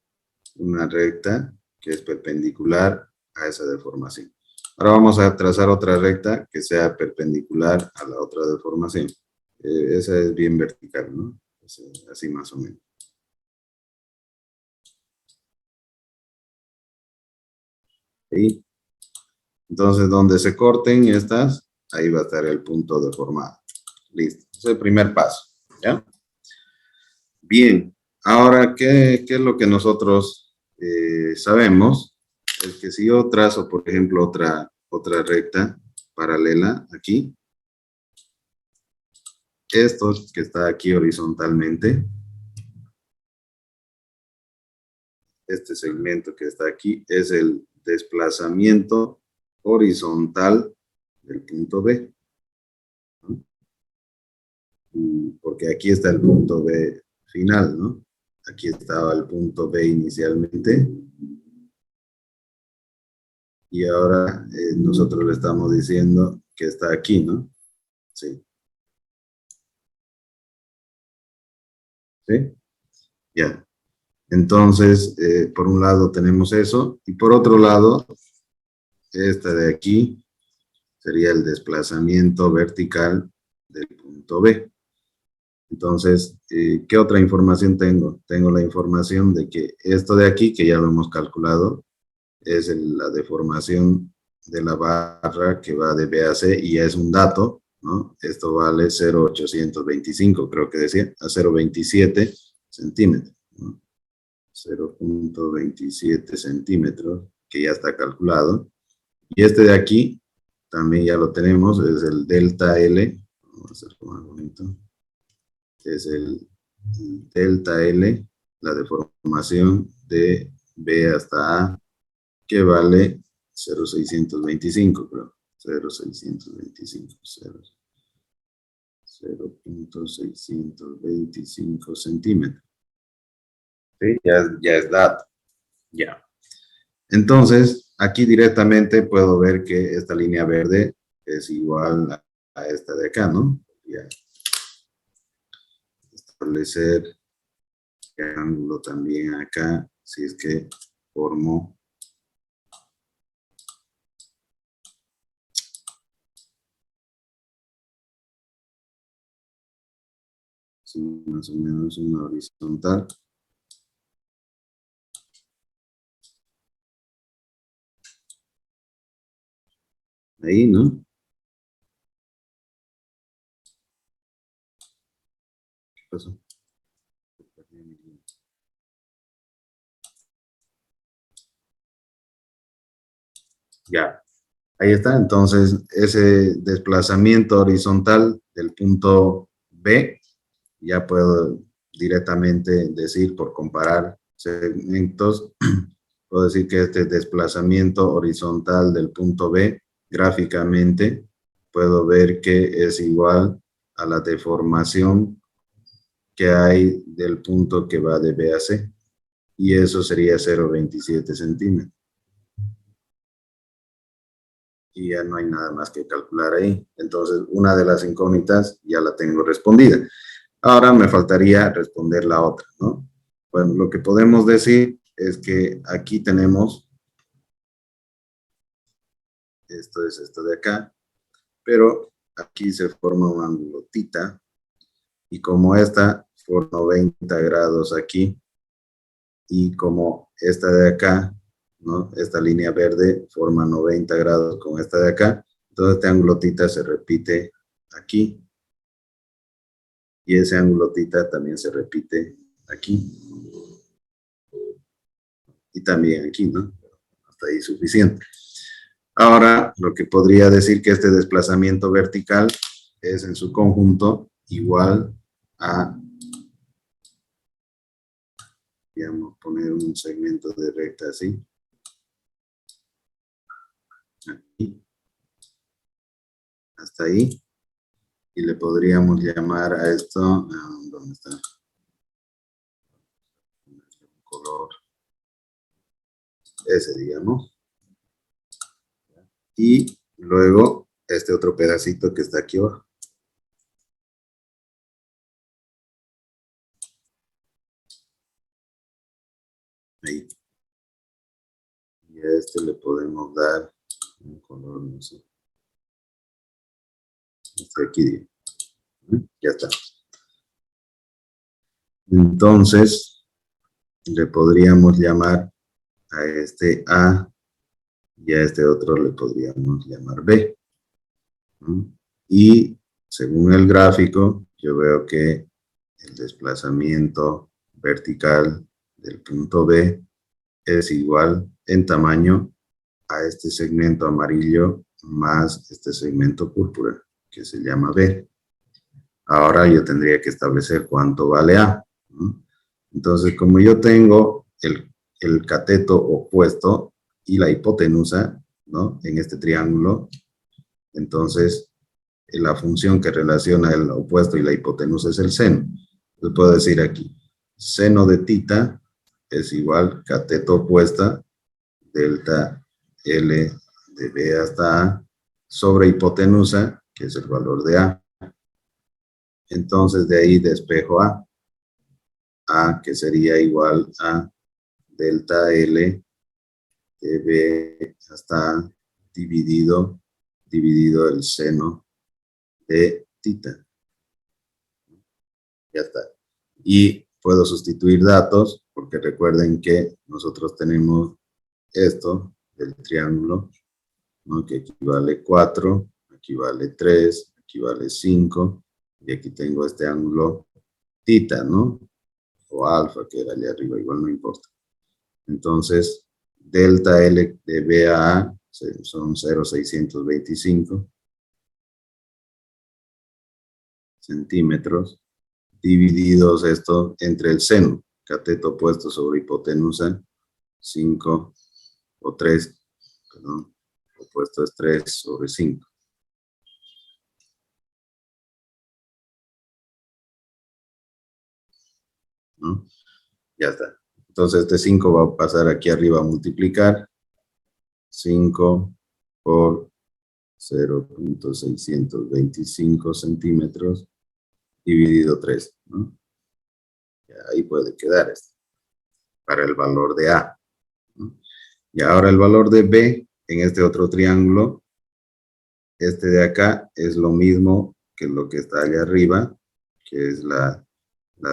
S1: recta que es perpendicular a esa deformación. Ahora vamos a trazar otra recta que sea perpendicular a la otra deformación. Esa es bien vertical, ¿no? Así más o menos. Ahí. Entonces, donde se corten estas, ahí va a estar el punto deformado. Listo. Ese es el primer paso, ¿ya? Bien. Ahora, ¿qué es lo que nosotros sabemos? Es que si yo trazo, por ejemplo, otra recta paralela aquí, esto que está aquí horizontalmente, este segmento que está aquí, es el desplazamiento horizontal del punto B, ¿no? Porque aquí está el punto B final, ¿no? Aquí estaba el punto B inicialmente. Y ahora nosotros le estamos diciendo que está aquí, ¿no? Sí. ¿Sí? Ya. Entonces, por un lado tenemos eso, y por otro lado, esta de aquí sería el desplazamiento vertical del punto B. Entonces, ¿qué otra información tengo? Tengo la información de que esto de aquí, que ya lo hemos calculado, es la deformación de la barra que va de B a C, y ya es un dato, ¿no? Esto vale 0,825, creo que decía, a 0,27 centímetros, ¿no? 0,27 centímetros, que ya está calculado. Y este de aquí, también ya lo tenemos, es el delta L, vamos a hacerlo más bonito, es el delta L, la deformación de B hasta A, que vale 0,625, creo, 0,625, 0,625 centímetros. ¿Sí? Ya es dato. Ya. Entonces, aquí directamente puedo ver que esta línea verde es igual a esta de acá, ¿no? Ya. Establecer el ángulo también acá, si es que formo más o menos una horizontal. Ahí, ¿no? ¿Qué pasó? Ya, ahí está. Entonces, ese desplazamiento horizontal del punto B, ya puedo directamente decir, por comparar segmentos, puedo decir que este desplazamiento horizontal del punto B, gráficamente, puedo ver que es igual a la deformación que hay del punto que va de B a C, y eso sería 0,27 centímetros. Y ya no hay nada más que calcular ahí. Entonces, una de las incógnitas ya la tengo respondida. Ahora me faltaría responder la otra, ¿no? Bueno, lo que podemos decir es que aquí tenemos, esto es esto de acá, pero aquí se forma un ángulo tita, y como esta forma 90 grados aquí, y como esta de acá, ¿no? Esta línea verde forma 90 grados con esta de acá, entonces este ángulo tita se repite aquí, y ese ángulo tita también se repite aquí, y también aquí, ¿no? Hasta ahí suficiente. Ahora, lo que podría decir que este desplazamiento vertical es en su conjunto igual a, digamos, poner un segmento de recta así, aquí, hasta ahí, y le podríamos llamar a esto, ¿dónde está? Un color, ese, digamos, y luego este otro pedacito que está aquí abajo. Ahí. Y a este le podemos dar un color, no sé. Este aquí, ya está. Entonces, le podríamos llamar a este A y a este otro le podríamos llamar B. ¿No? Y según el gráfico, yo veo que el desplazamiento vertical del punto B es igual en tamaño a este segmento amarillo más este segmento púrpura, que se llama B. Ahora yo tendría que establecer cuánto vale A, ¿no? Entonces, como yo tengo el cateto opuesto y la hipotenusa, ¿no? En este triángulo, entonces la función que relaciona el opuesto y la hipotenusa es el seno. Entonces puedo decir aquí, seno de tita es igual cateto opuesta, delta L de B hasta A, sobre hipotenusa, que es el valor de A. Entonces de ahí despejo A, que sería igual a delta L de B hasta A dividido el seno de tita. Ya está. Y puedo sustituir datos, porque recuerden que nosotros tenemos esto del triángulo, ¿no? Que aquí vale 4, aquí vale 3, aquí vale 5, y aquí tengo este ángulo tita, ¿no? O alfa, que era allá arriba, igual no importa. Entonces, delta L de B a A son 0,625 centímetros, divididos esto entre el seno, cateto opuesto sobre hipotenusa, 5 o 3, perdón, opuesto es 3 sobre 5. ¿No? Ya está. Entonces este 5 va a pasar aquí arriba a multiplicar. 5 por 0,625 centímetros dividido 3, ¿no? Ahí puede quedar esto, para el valor de A, ¿no? Y ahora el valor de B en este otro triángulo, este de acá es lo mismo que lo que está allá arriba, que es la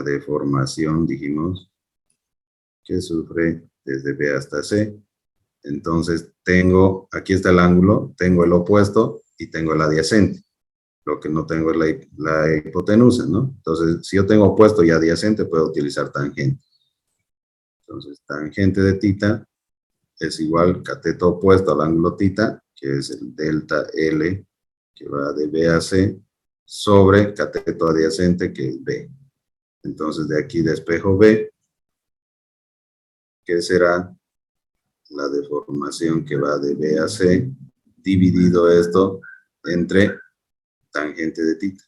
S1: deformación, dijimos, que sufre desde B hasta C. Entonces tengo, aquí está el ángulo, tengo el opuesto y tengo el adyacente. Lo que no tengo es la hipotenusa, ¿no? Entonces, si yo tengo opuesto y adyacente, puedo utilizar tangente. Entonces, tangente de tita es igual cateto opuesto al ángulo tita, que es el delta L, que va de B a C, sobre cateto adyacente, que es B. Entonces, de aquí despejo B, que será la deformación que va de B a C, dividido esto entre tangente de tita.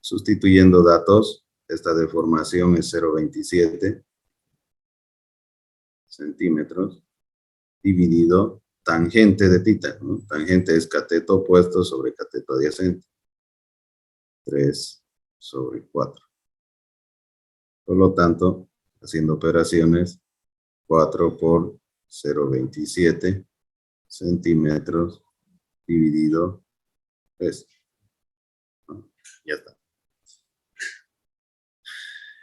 S1: Sustituyendo datos, esta deformación es 0,27 centímetros, dividido tangente de tita, ¿no? Tangente es cateto opuesto sobre cateto adyacente. 3 sobre 4. Por lo tanto, haciendo operaciones, 4 por 0,27 centímetros dividido 3. ¿No? Ya está.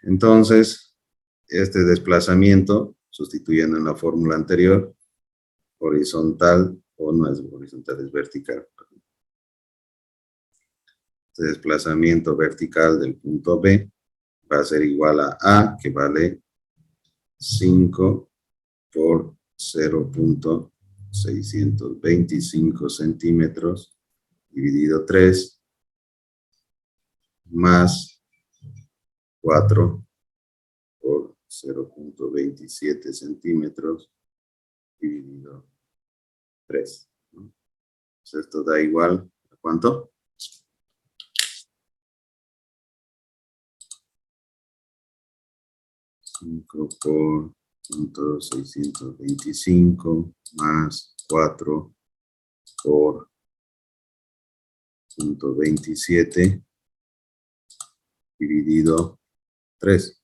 S1: Entonces, este desplazamiento, sustituyendo en la fórmula anterior, horizontal, o no es horizontal, es vertical. Este desplazamiento vertical del punto B va a ser igual a, que vale 5 por 0,625 centímetros dividido 3, más 4 por 0,27 centímetros dividido 3. ¿No? Entonces esto da igual a ¿cuánto? 5 por 0,625 más 4 por 0,27 dividido 3.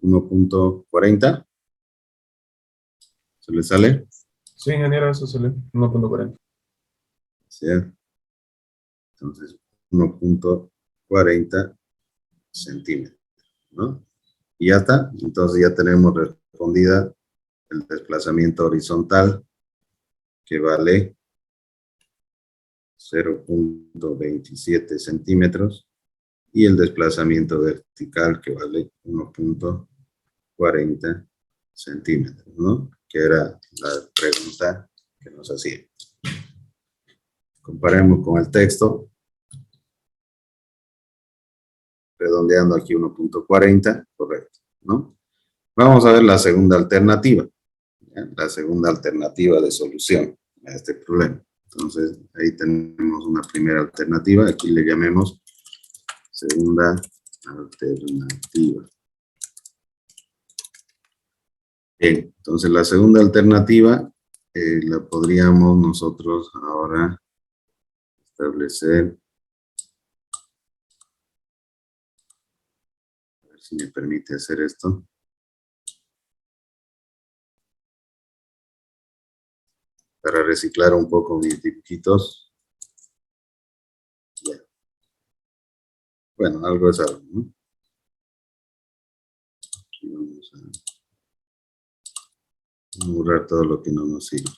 S1: 1,40. ¿Se le sale?
S5: Sí, ingeniero, eso sale 1.40.
S1: ¿Sí? Entonces, 1,40 centímetros, ¿no? Y ya está. Entonces ya tenemos respondida el desplazamiento horizontal, que vale 0,27 centímetros, y el desplazamiento vertical, que vale 1,40 centímetros, ¿no? Que era la pregunta que nos hacía. Comparemos con el texto. Redondeando aquí 1,40, correcto, ¿no? Vamos a ver la segunda alternativa. ¿Ya? La segunda alternativa de solución a este problema. Entonces, ahí tenemos una primera alternativa. Aquí le llamemos segunda alternativa. Bien, entonces la segunda alternativa la podríamos nosotros ahora establecer. A ver si me permite hacer esto. Para reciclar un poco mis dibujitos. Ya. Bueno, algo es algo, ¿no? Aquí vamos a Borrar todo lo que no nos sirve.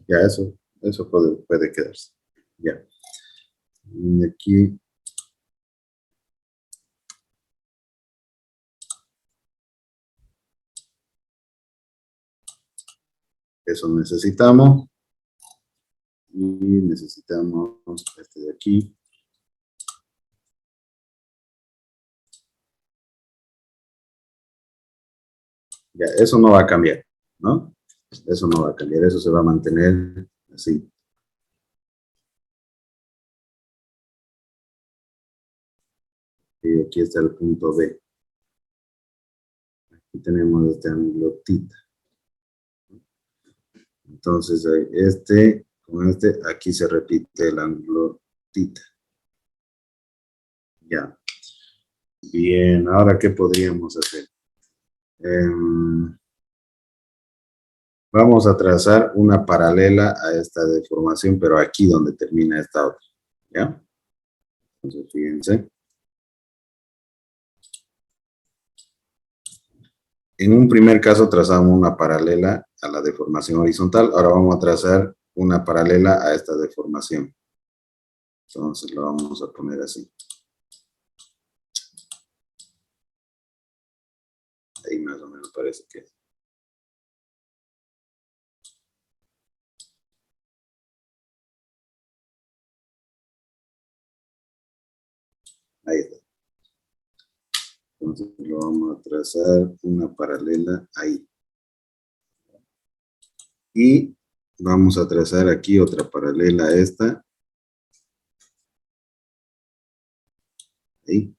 S1: Ya, eso puede quedarse. Ya. Y aquí. Eso necesitamos. Y necesitamos este de aquí. Ya, eso no va a cambiar, ¿no? Eso no va a cambiar, eso se va a mantener así. Y aquí está el punto B. Aquí tenemos este ángulo θ. Entonces, con este, aquí se repite el ángulo θ. Ya. Bien, ahora, ¿qué podríamos hacer? Vamos a trazar una paralela a esta deformación, pero aquí donde termina esta otra. ¿Ya? Entonces, fíjense. En un primer caso trazamos una paralela a la deformación horizontal. Ahora vamos a trazar una paralela a esta deformación. Entonces lo vamos a poner así. Ahí más o menos parece que es. Ahí está. Entonces lo vamos a trazar una paralela ahí. Y vamos a trazar aquí otra paralela a esta. Ahí.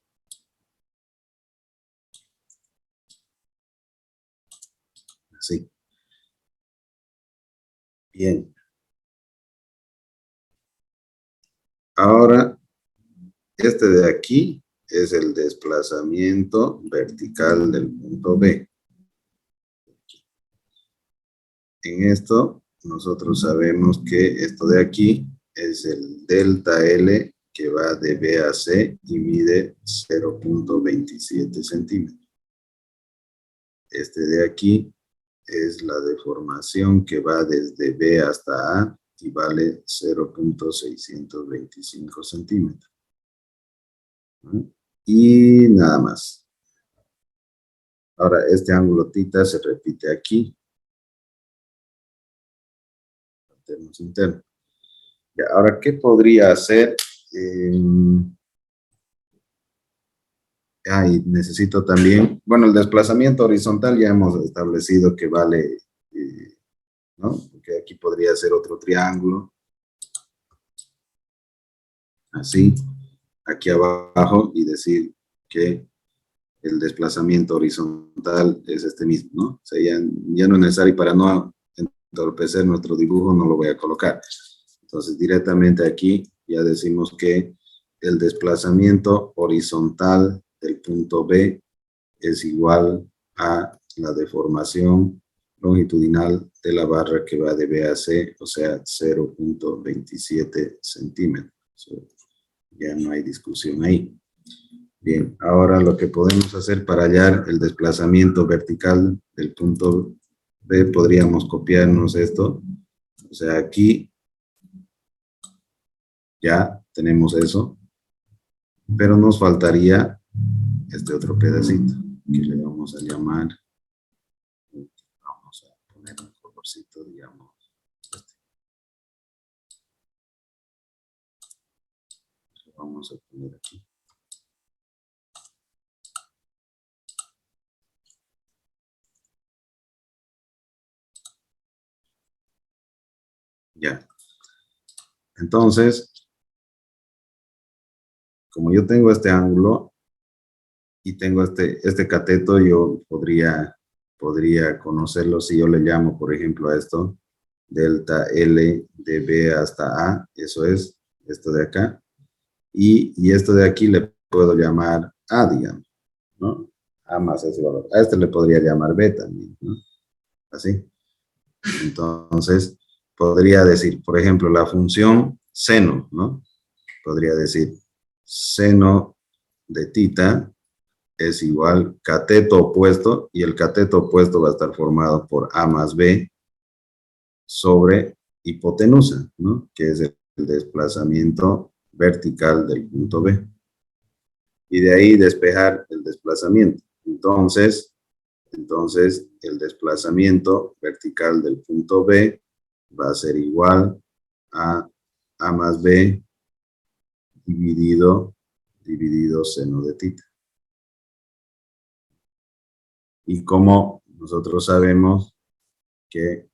S1: Así. Bien. Ahora, este de aquí es el desplazamiento vertical del punto B. En esto, nosotros sabemos que esto de aquí es el delta L que va de B a C y mide 0.27 centímetros. Este de aquí es la deformación que va desde B hasta A y vale 0.625 centímetros. Y nada más. Ahora, este ángulo θ se repite aquí. Interno. Ya, ahora, ¿qué podría hacer? Y necesito también, bueno, el desplazamiento horizontal ya hemos establecido que vale, ¿no? Porque aquí podría ser otro triángulo. Así, aquí abajo, y decir que el desplazamiento horizontal es este mismo, ¿no? O sea, ya no es necesario, para no entorpecer nuestro dibujo, no lo voy a colocar. Entonces, directamente aquí ya decimos que el desplazamiento horizontal del punto B es igual a la deformación longitudinal de la barra que va de B a C, o sea, 0.27 centímetros. Ya no hay discusión ahí. Bien, ahora lo que podemos hacer para hallar el desplazamiento vertical del punto B, podríamos copiarnos esto. O sea, aquí ya tenemos eso, pero nos faltaría este otro pedacito, que le vamos a llamar, vamos a poner un colorcito, digamos, este. Lo vamos a poner aquí. Ya. Entonces, como yo tengo este ángulo y tengo este cateto, yo podría conocerlo si yo le llamo, por ejemplo, a esto, delta L de B hasta A, eso es esto de acá. Y esto de aquí le puedo llamar A, digamos, ¿no? A más ese valor. A este le podría llamar B también, ¿no? Así. Entonces, podría decir, por ejemplo, la función seno, ¿no? podría decir seno de tita es igual cateto opuesto, y el cateto opuesto va a estar formado por A más B sobre hipotenusa, ¿no? Que es el desplazamiento vertical del punto B. Y de ahí despejar el desplazamiento. Entonces el desplazamiento vertical del punto B va a ser igual a A más B dividido seno de tita. Y como nosotros sabemos que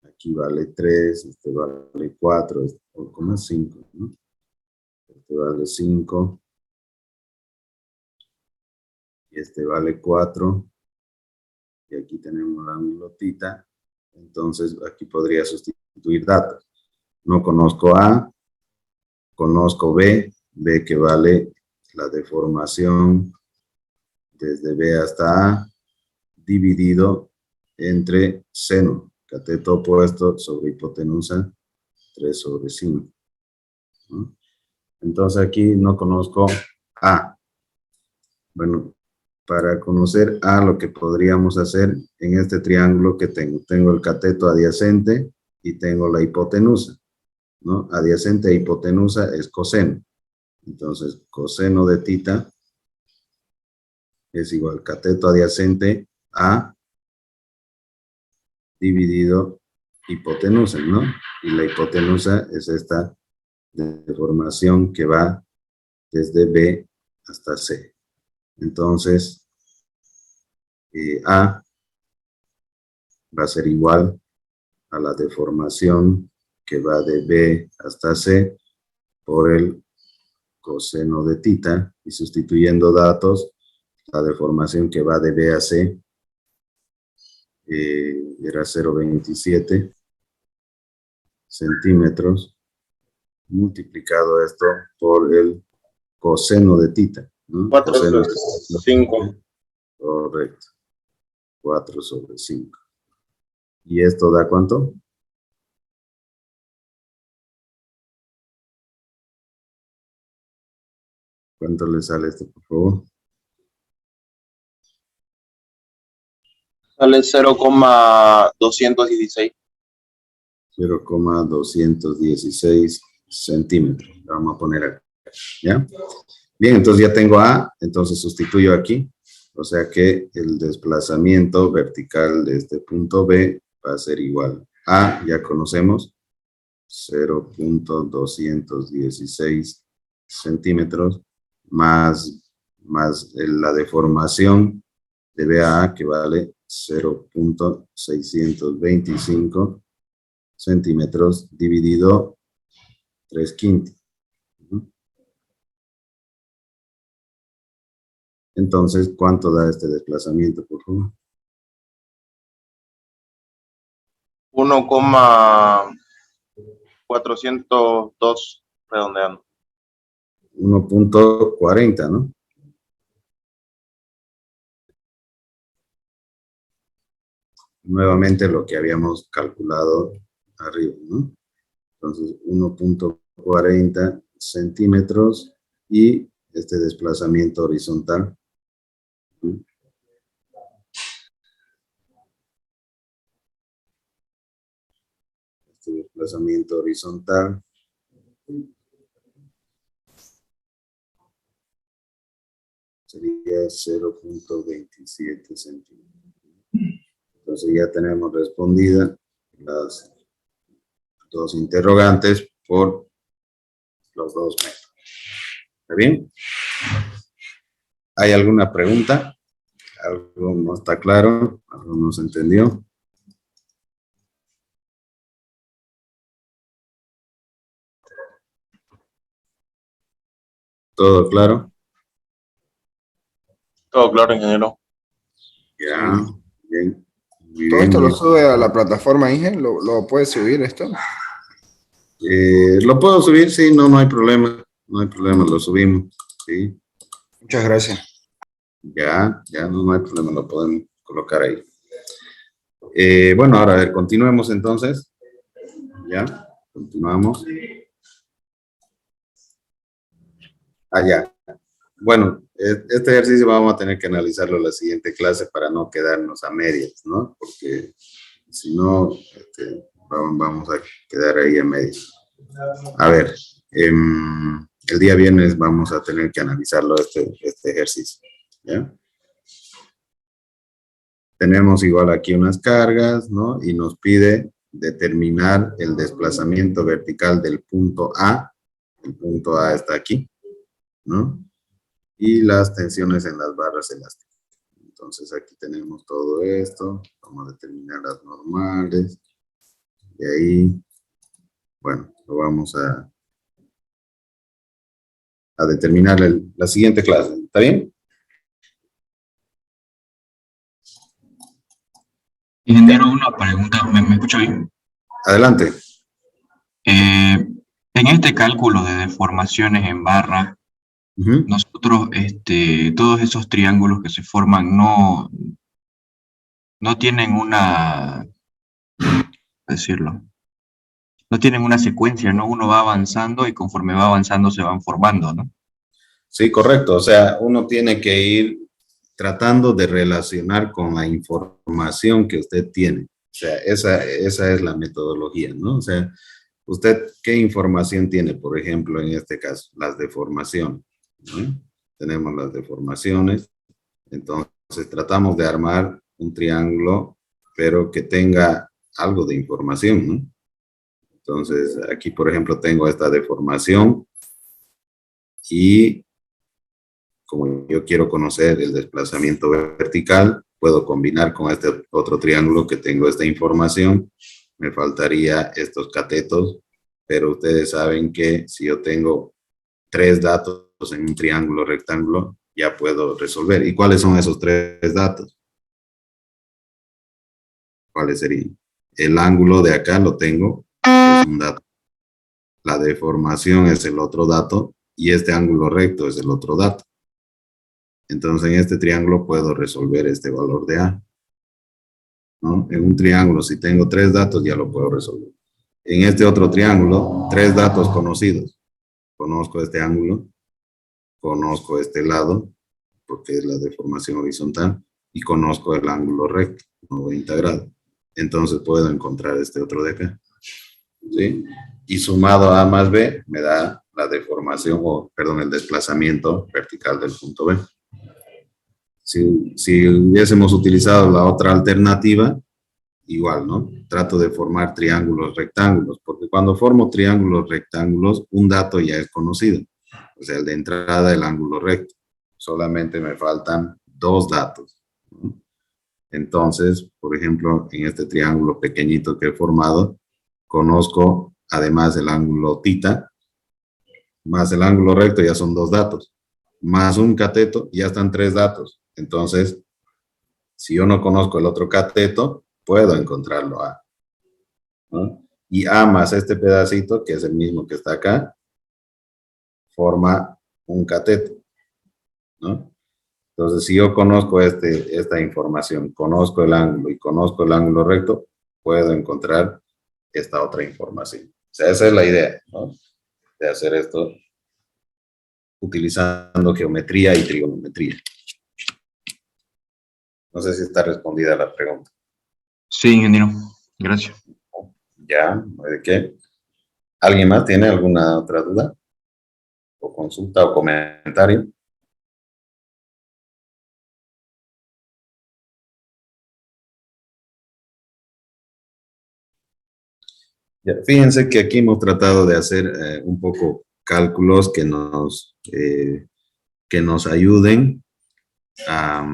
S1: aquí vale 3, este vale 4, este vale 5, ¿no? Este vale 5, y este vale 4, y aquí tenemos la milotita, entonces aquí podría sustituir datos. No conozco A, conozco B que vale la deformación desde B hasta A, dividido entre seno, cateto opuesto sobre hipotenusa, 3 sobre 5. ¿No? Entonces aquí no conozco A. Bueno, para conocer A, lo que podríamos hacer en este triángulo que tengo el cateto adyacente y tengo la hipotenusa, ¿no? Adyacente e hipotenusa es coseno. Entonces, coseno de tita es igual cateto adyacente a dividido hipotenusa, ¿no? Y la hipotenusa es esta deformación que va desde B hasta C. Entonces, A va a ser igual a la deformación que va de B hasta C por el coseno de tita, y sustituyendo datos, la deformación que va de B a C era 0,27 centímetros, multiplicado esto por el coseno de tita, ¿no?
S3: 4
S1: Coseno
S3: sobre 5.
S1: Correcto. 4 sobre 5. ¿Y esto da cuánto? ¿Cuánto le sale esto, por favor?
S3: Sale 0,216.
S1: 0,216 centímetros. Vamos a poner acá, ¿ya? Bien, entonces ya tengo A, entonces sustituyo aquí. O sea que el desplazamiento vertical de este punto B va a ser igual a, ya conocemos, 0,216 centímetros, más la deformación de B a A, que vale 0,625 centímetros, dividido 3/5. Entonces, ¿cuánto da este desplazamiento, por favor?
S3: 1,402 redondeando.
S1: 1,40, ¿no? Nuevamente lo que habíamos calculado arriba, ¿no? Entonces, 1,40 centímetros y este desplazamiento horizontal. Este desplazamiento horizontal sería 0,27 centímetros. Entonces ya tenemos respondida las dos interrogantes por los 2 metros. ¿Está bien? ¿Hay alguna pregunta? ¿Algo no está claro? ¿Algo no se entendió? ¿Todo claro?
S3: Todo claro, ingeniero.
S1: Ya, bien. Muy
S2: Todo
S1: bien,
S2: esto
S1: muy
S2: lo sube a la plataforma Ingen, lo puedes subir esto.
S1: ¿Lo puedo subir? Sí, no hay problema. No hay problema, lo subimos. Sí,
S2: Muchas gracias.
S1: ya, no hay problema, lo podemos colocar ahí. Bueno, ahora a ver, continuemos entonces. Ya, continuamos. allá. Bueno, este ejercicio vamos a tener que analizarlo en la siguiente clase para no quedarnos a medias, ¿no? Porque si no, vamos a quedar ahí a medias. A ver, el día viernes vamos a tener que analizarlo este ejercicio, ¿ya? Tenemos igual aquí unas cargas, ¿no? Y nos pide determinar el desplazamiento vertical del punto A. El punto A está aquí, ¿no? Y las tensiones en las barras elásticas. Entonces aquí tenemos todo esto. Vamos a determinar las normales. Y ahí, bueno, lo vamos a determinar la siguiente clase. ¿Está bien?
S6: Ingeniero, una pregunta, ¿me escucha bien?
S1: Adelante.
S6: En este cálculo de deformaciones en barra,
S1: Ujú.
S6: nosotros, todos esos triángulos que se forman no tienen una, decirlo, no tienen una secuencia, ¿no? Uno va avanzando y conforme va avanzando se van formando, ¿no?
S1: Sí, correcto. O sea, uno tiene que ir tratando de relacionar con la información que usted tiene. O sea, esa es la metodología, ¿no? O sea, usted, ¿qué información tiene, por ejemplo, en este caso? Las deformaciones, ¿no? Tenemos las deformaciones. Entonces, tratamos de armar un triángulo, pero que tenga algo de información, ¿no? Entonces, aquí, por ejemplo, tengo esta deformación y como yo quiero conocer el desplazamiento vertical, puedo combinar con este otro triángulo que tengo esta información. Me faltaría estos catetos, pero ustedes saben que si yo tengo 3 datos en un triángulo rectángulo, ya puedo resolver. ¿Y cuáles son esos 3 datos? ¿Cuáles serían? El ángulo de acá lo tengo, es un dato. La deformación es el otro dato y este ángulo recto es el otro dato. Entonces, en este triángulo puedo resolver este valor de A, ¿no? En un triángulo, si tengo 3 datos, ya lo puedo resolver. En este otro triángulo, 3 datos conocidos. Conozco este ángulo, conozco este lado, porque es la deformación horizontal, y conozco el ángulo recto, 90 grados. Entonces, puedo encontrar este otro de acá, ¿sí? Y sumado a más B, me da la deformación, el desplazamiento vertical del punto B. Si hubiésemos utilizado la otra alternativa, igual, ¿no? Trato de formar triángulos rectángulos, porque cuando formo triángulos rectángulos, un dato ya es conocido. O sea, el de entrada, el ángulo recto. Solamente me faltan 2 datos, ¿no? Entonces, por ejemplo, en este triángulo pequeñito que he formado, conozco además el ángulo θ, más el ángulo recto ya son 2 datos, más un cateto ya están 3 datos. Entonces, si yo no conozco el otro cateto, puedo encontrarlo A, ¿no? Y A más este pedacito, que es el mismo que está acá, forma un cateto, ¿no? Entonces, si yo conozco esta información, conozco el ángulo y conozco el ángulo recto, puedo encontrar esta otra información. O sea, esa es la idea, ¿no? De hacer esto utilizando geometría y trigonometría. No sé si está respondida la pregunta.
S6: Sí, ingeniero. Gracias.
S1: Ya, ¿de qué? ¿Alguien más tiene alguna otra duda? ¿O consulta o comentario? Ya, fíjense que aquí hemos tratado de hacer un poco cálculos que nos ayuden a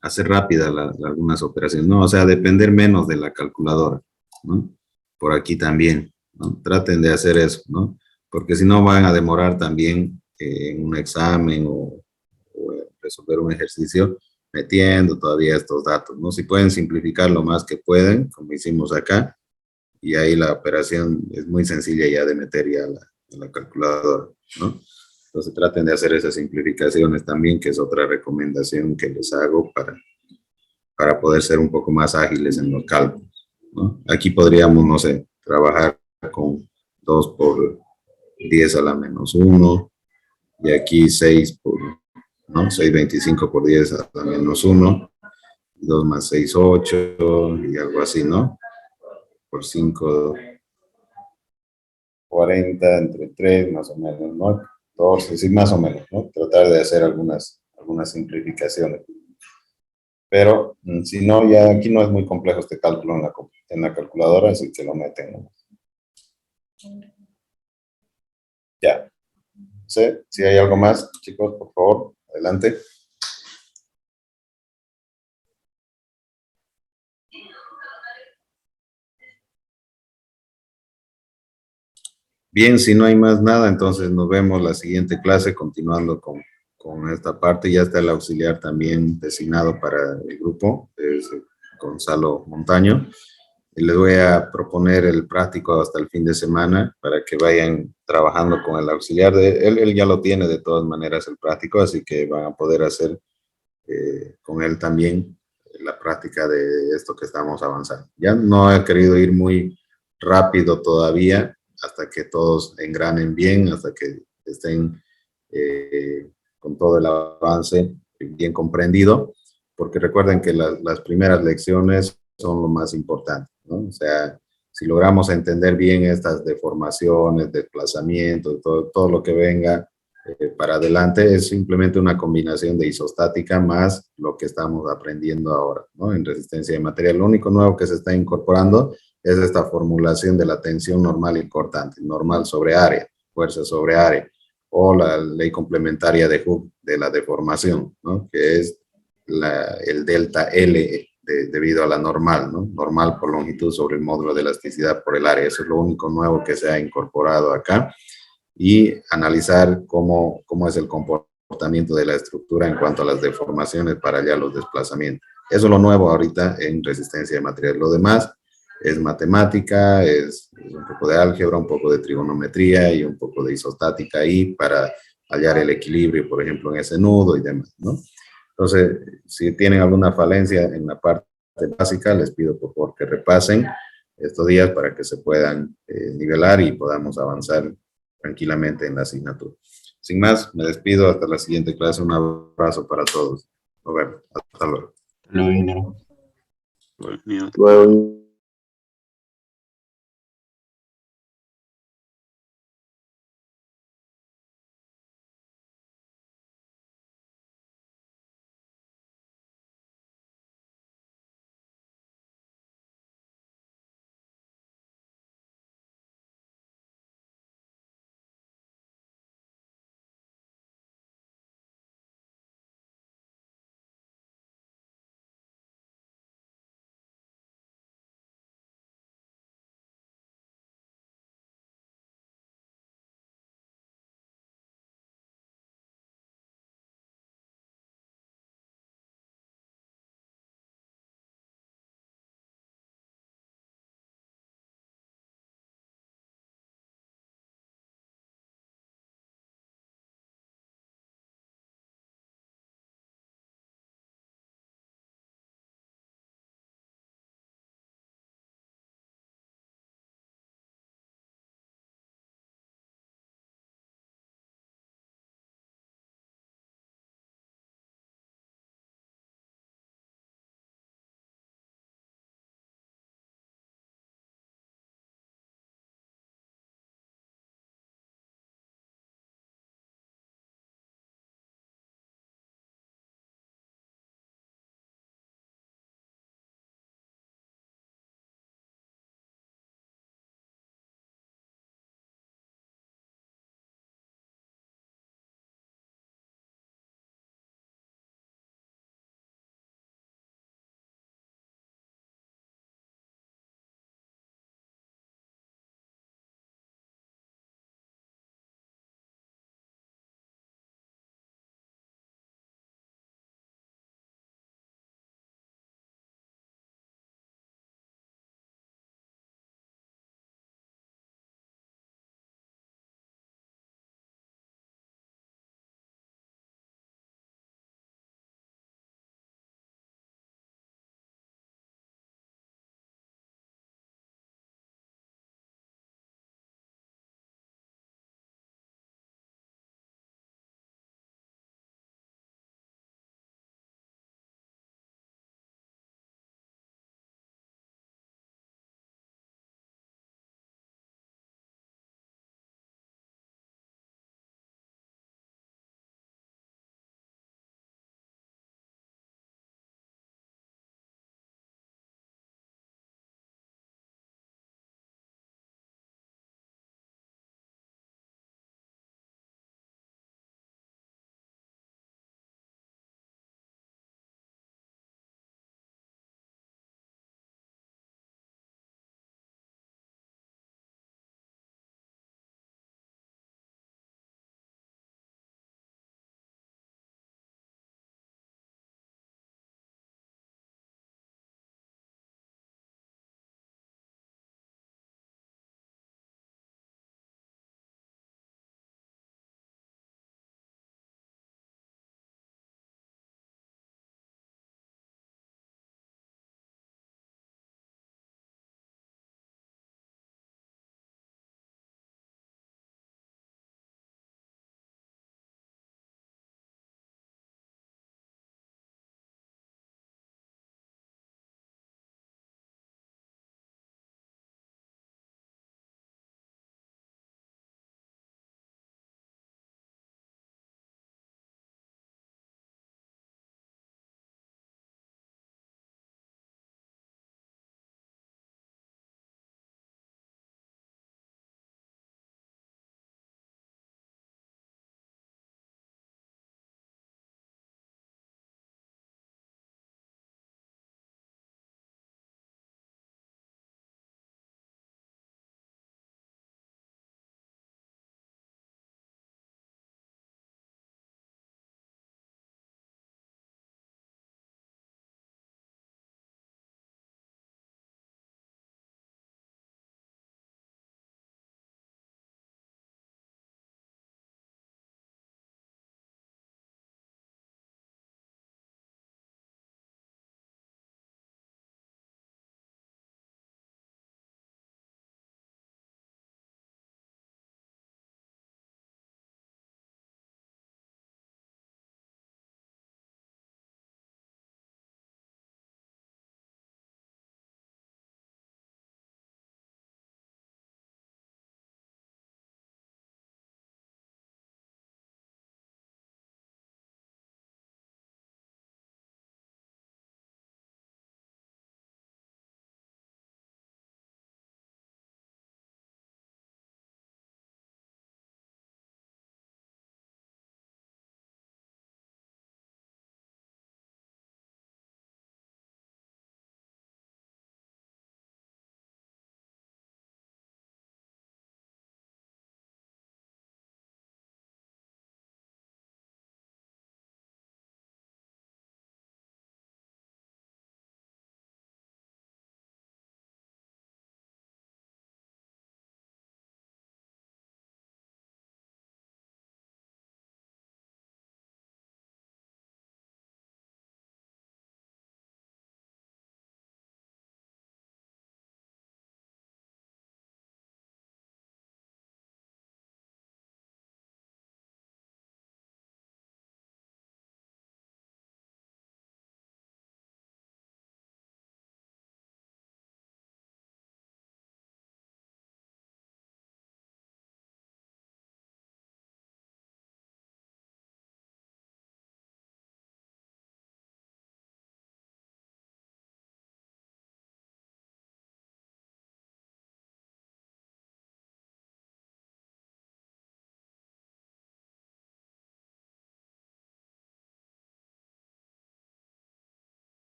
S1: hacer rápidas algunas operaciones, ¿no? O sea, depender menos de la calculadora, ¿no? Por aquí también, ¿no? Traten de hacer eso, ¿no? Porque si no van a demorar también en un examen o resolver un ejercicio metiendo todavía estos datos, ¿no? Si pueden simplificar lo más que pueden, como hicimos acá, y ahí la operación es muy sencilla ya de meter ya la calculadora, ¿no? Entonces traten de hacer esas simplificaciones también, que es otra recomendación que les hago para poder ser un poco más ágiles en los cálculos, ¿no? Aquí podríamos, no sé, trabajar con 2 10 a la menos 1, y aquí 6 por, ¿no? 6,25 por 10 a la menos 1, 2 más 6, 8, y algo así, ¿no? Por 5, 40, entre 3, más o menos, ¿no? 14, sí, más o menos, ¿no? Tratar de hacer algunas simplificaciones. Pero si no, ya aquí no es muy complejo este cálculo en la calculadora, así que lo meten, ¿no? Ya. ¿Sí? Si hay algo más, chicos, por favor, adelante. Bien, si no hay más nada, entonces nos vemos la siguiente clase, continuando con esta parte. Ya está el auxiliar también designado para el grupo, es Gonzalo Montaño. Y les voy a proponer el práctico hasta el fin de semana para que vayan trabajando con el auxiliar. Él ya lo tiene de todas maneras el práctico, así que van a poder hacer con él también la práctica de esto que estamos avanzando. Ya no he querido ir muy rápido todavía, hasta que todos engranen bien, hasta que estén con todo el avance bien comprendido, porque recuerden que las primeras lecciones son lo más importante, ¿no? O sea, si logramos entender bien estas deformaciones, desplazamientos, todo lo que venga para adelante, es simplemente una combinación de isostática más lo que estamos aprendiendo ahora, ¿no? En resistencia de material. Lo único nuevo que se está incorporando es esta formulación de la tensión normal y cortante, normal sobre área, fuerza sobre área, o la ley complementaria de Hooke de la deformación, ¿no? Que es el delta L debido a la normal, ¿no? Normal por longitud sobre el módulo de elasticidad por el área. Eso es lo único nuevo que se ha incorporado acá. Y analizar cómo es el comportamiento de la estructura en cuanto a las deformaciones para allá los desplazamientos. Eso es lo nuevo ahorita en resistencia de material. Lo demás es matemática, es un poco de álgebra, un poco de trigonometría y un poco de isostática ahí para hallar el equilibrio, por ejemplo, en ese nudo y demás, ¿no? Entonces, si tienen alguna falencia en la parte básica, les pido por favor que repasen estos días para que se puedan nivelar y podamos avanzar tranquilamente en la asignatura. Sin más, me despido hasta la siguiente clase. Un abrazo para todos. Nos vemos. Hasta luego.
S6: Lo ingeniero.
S4: Luego.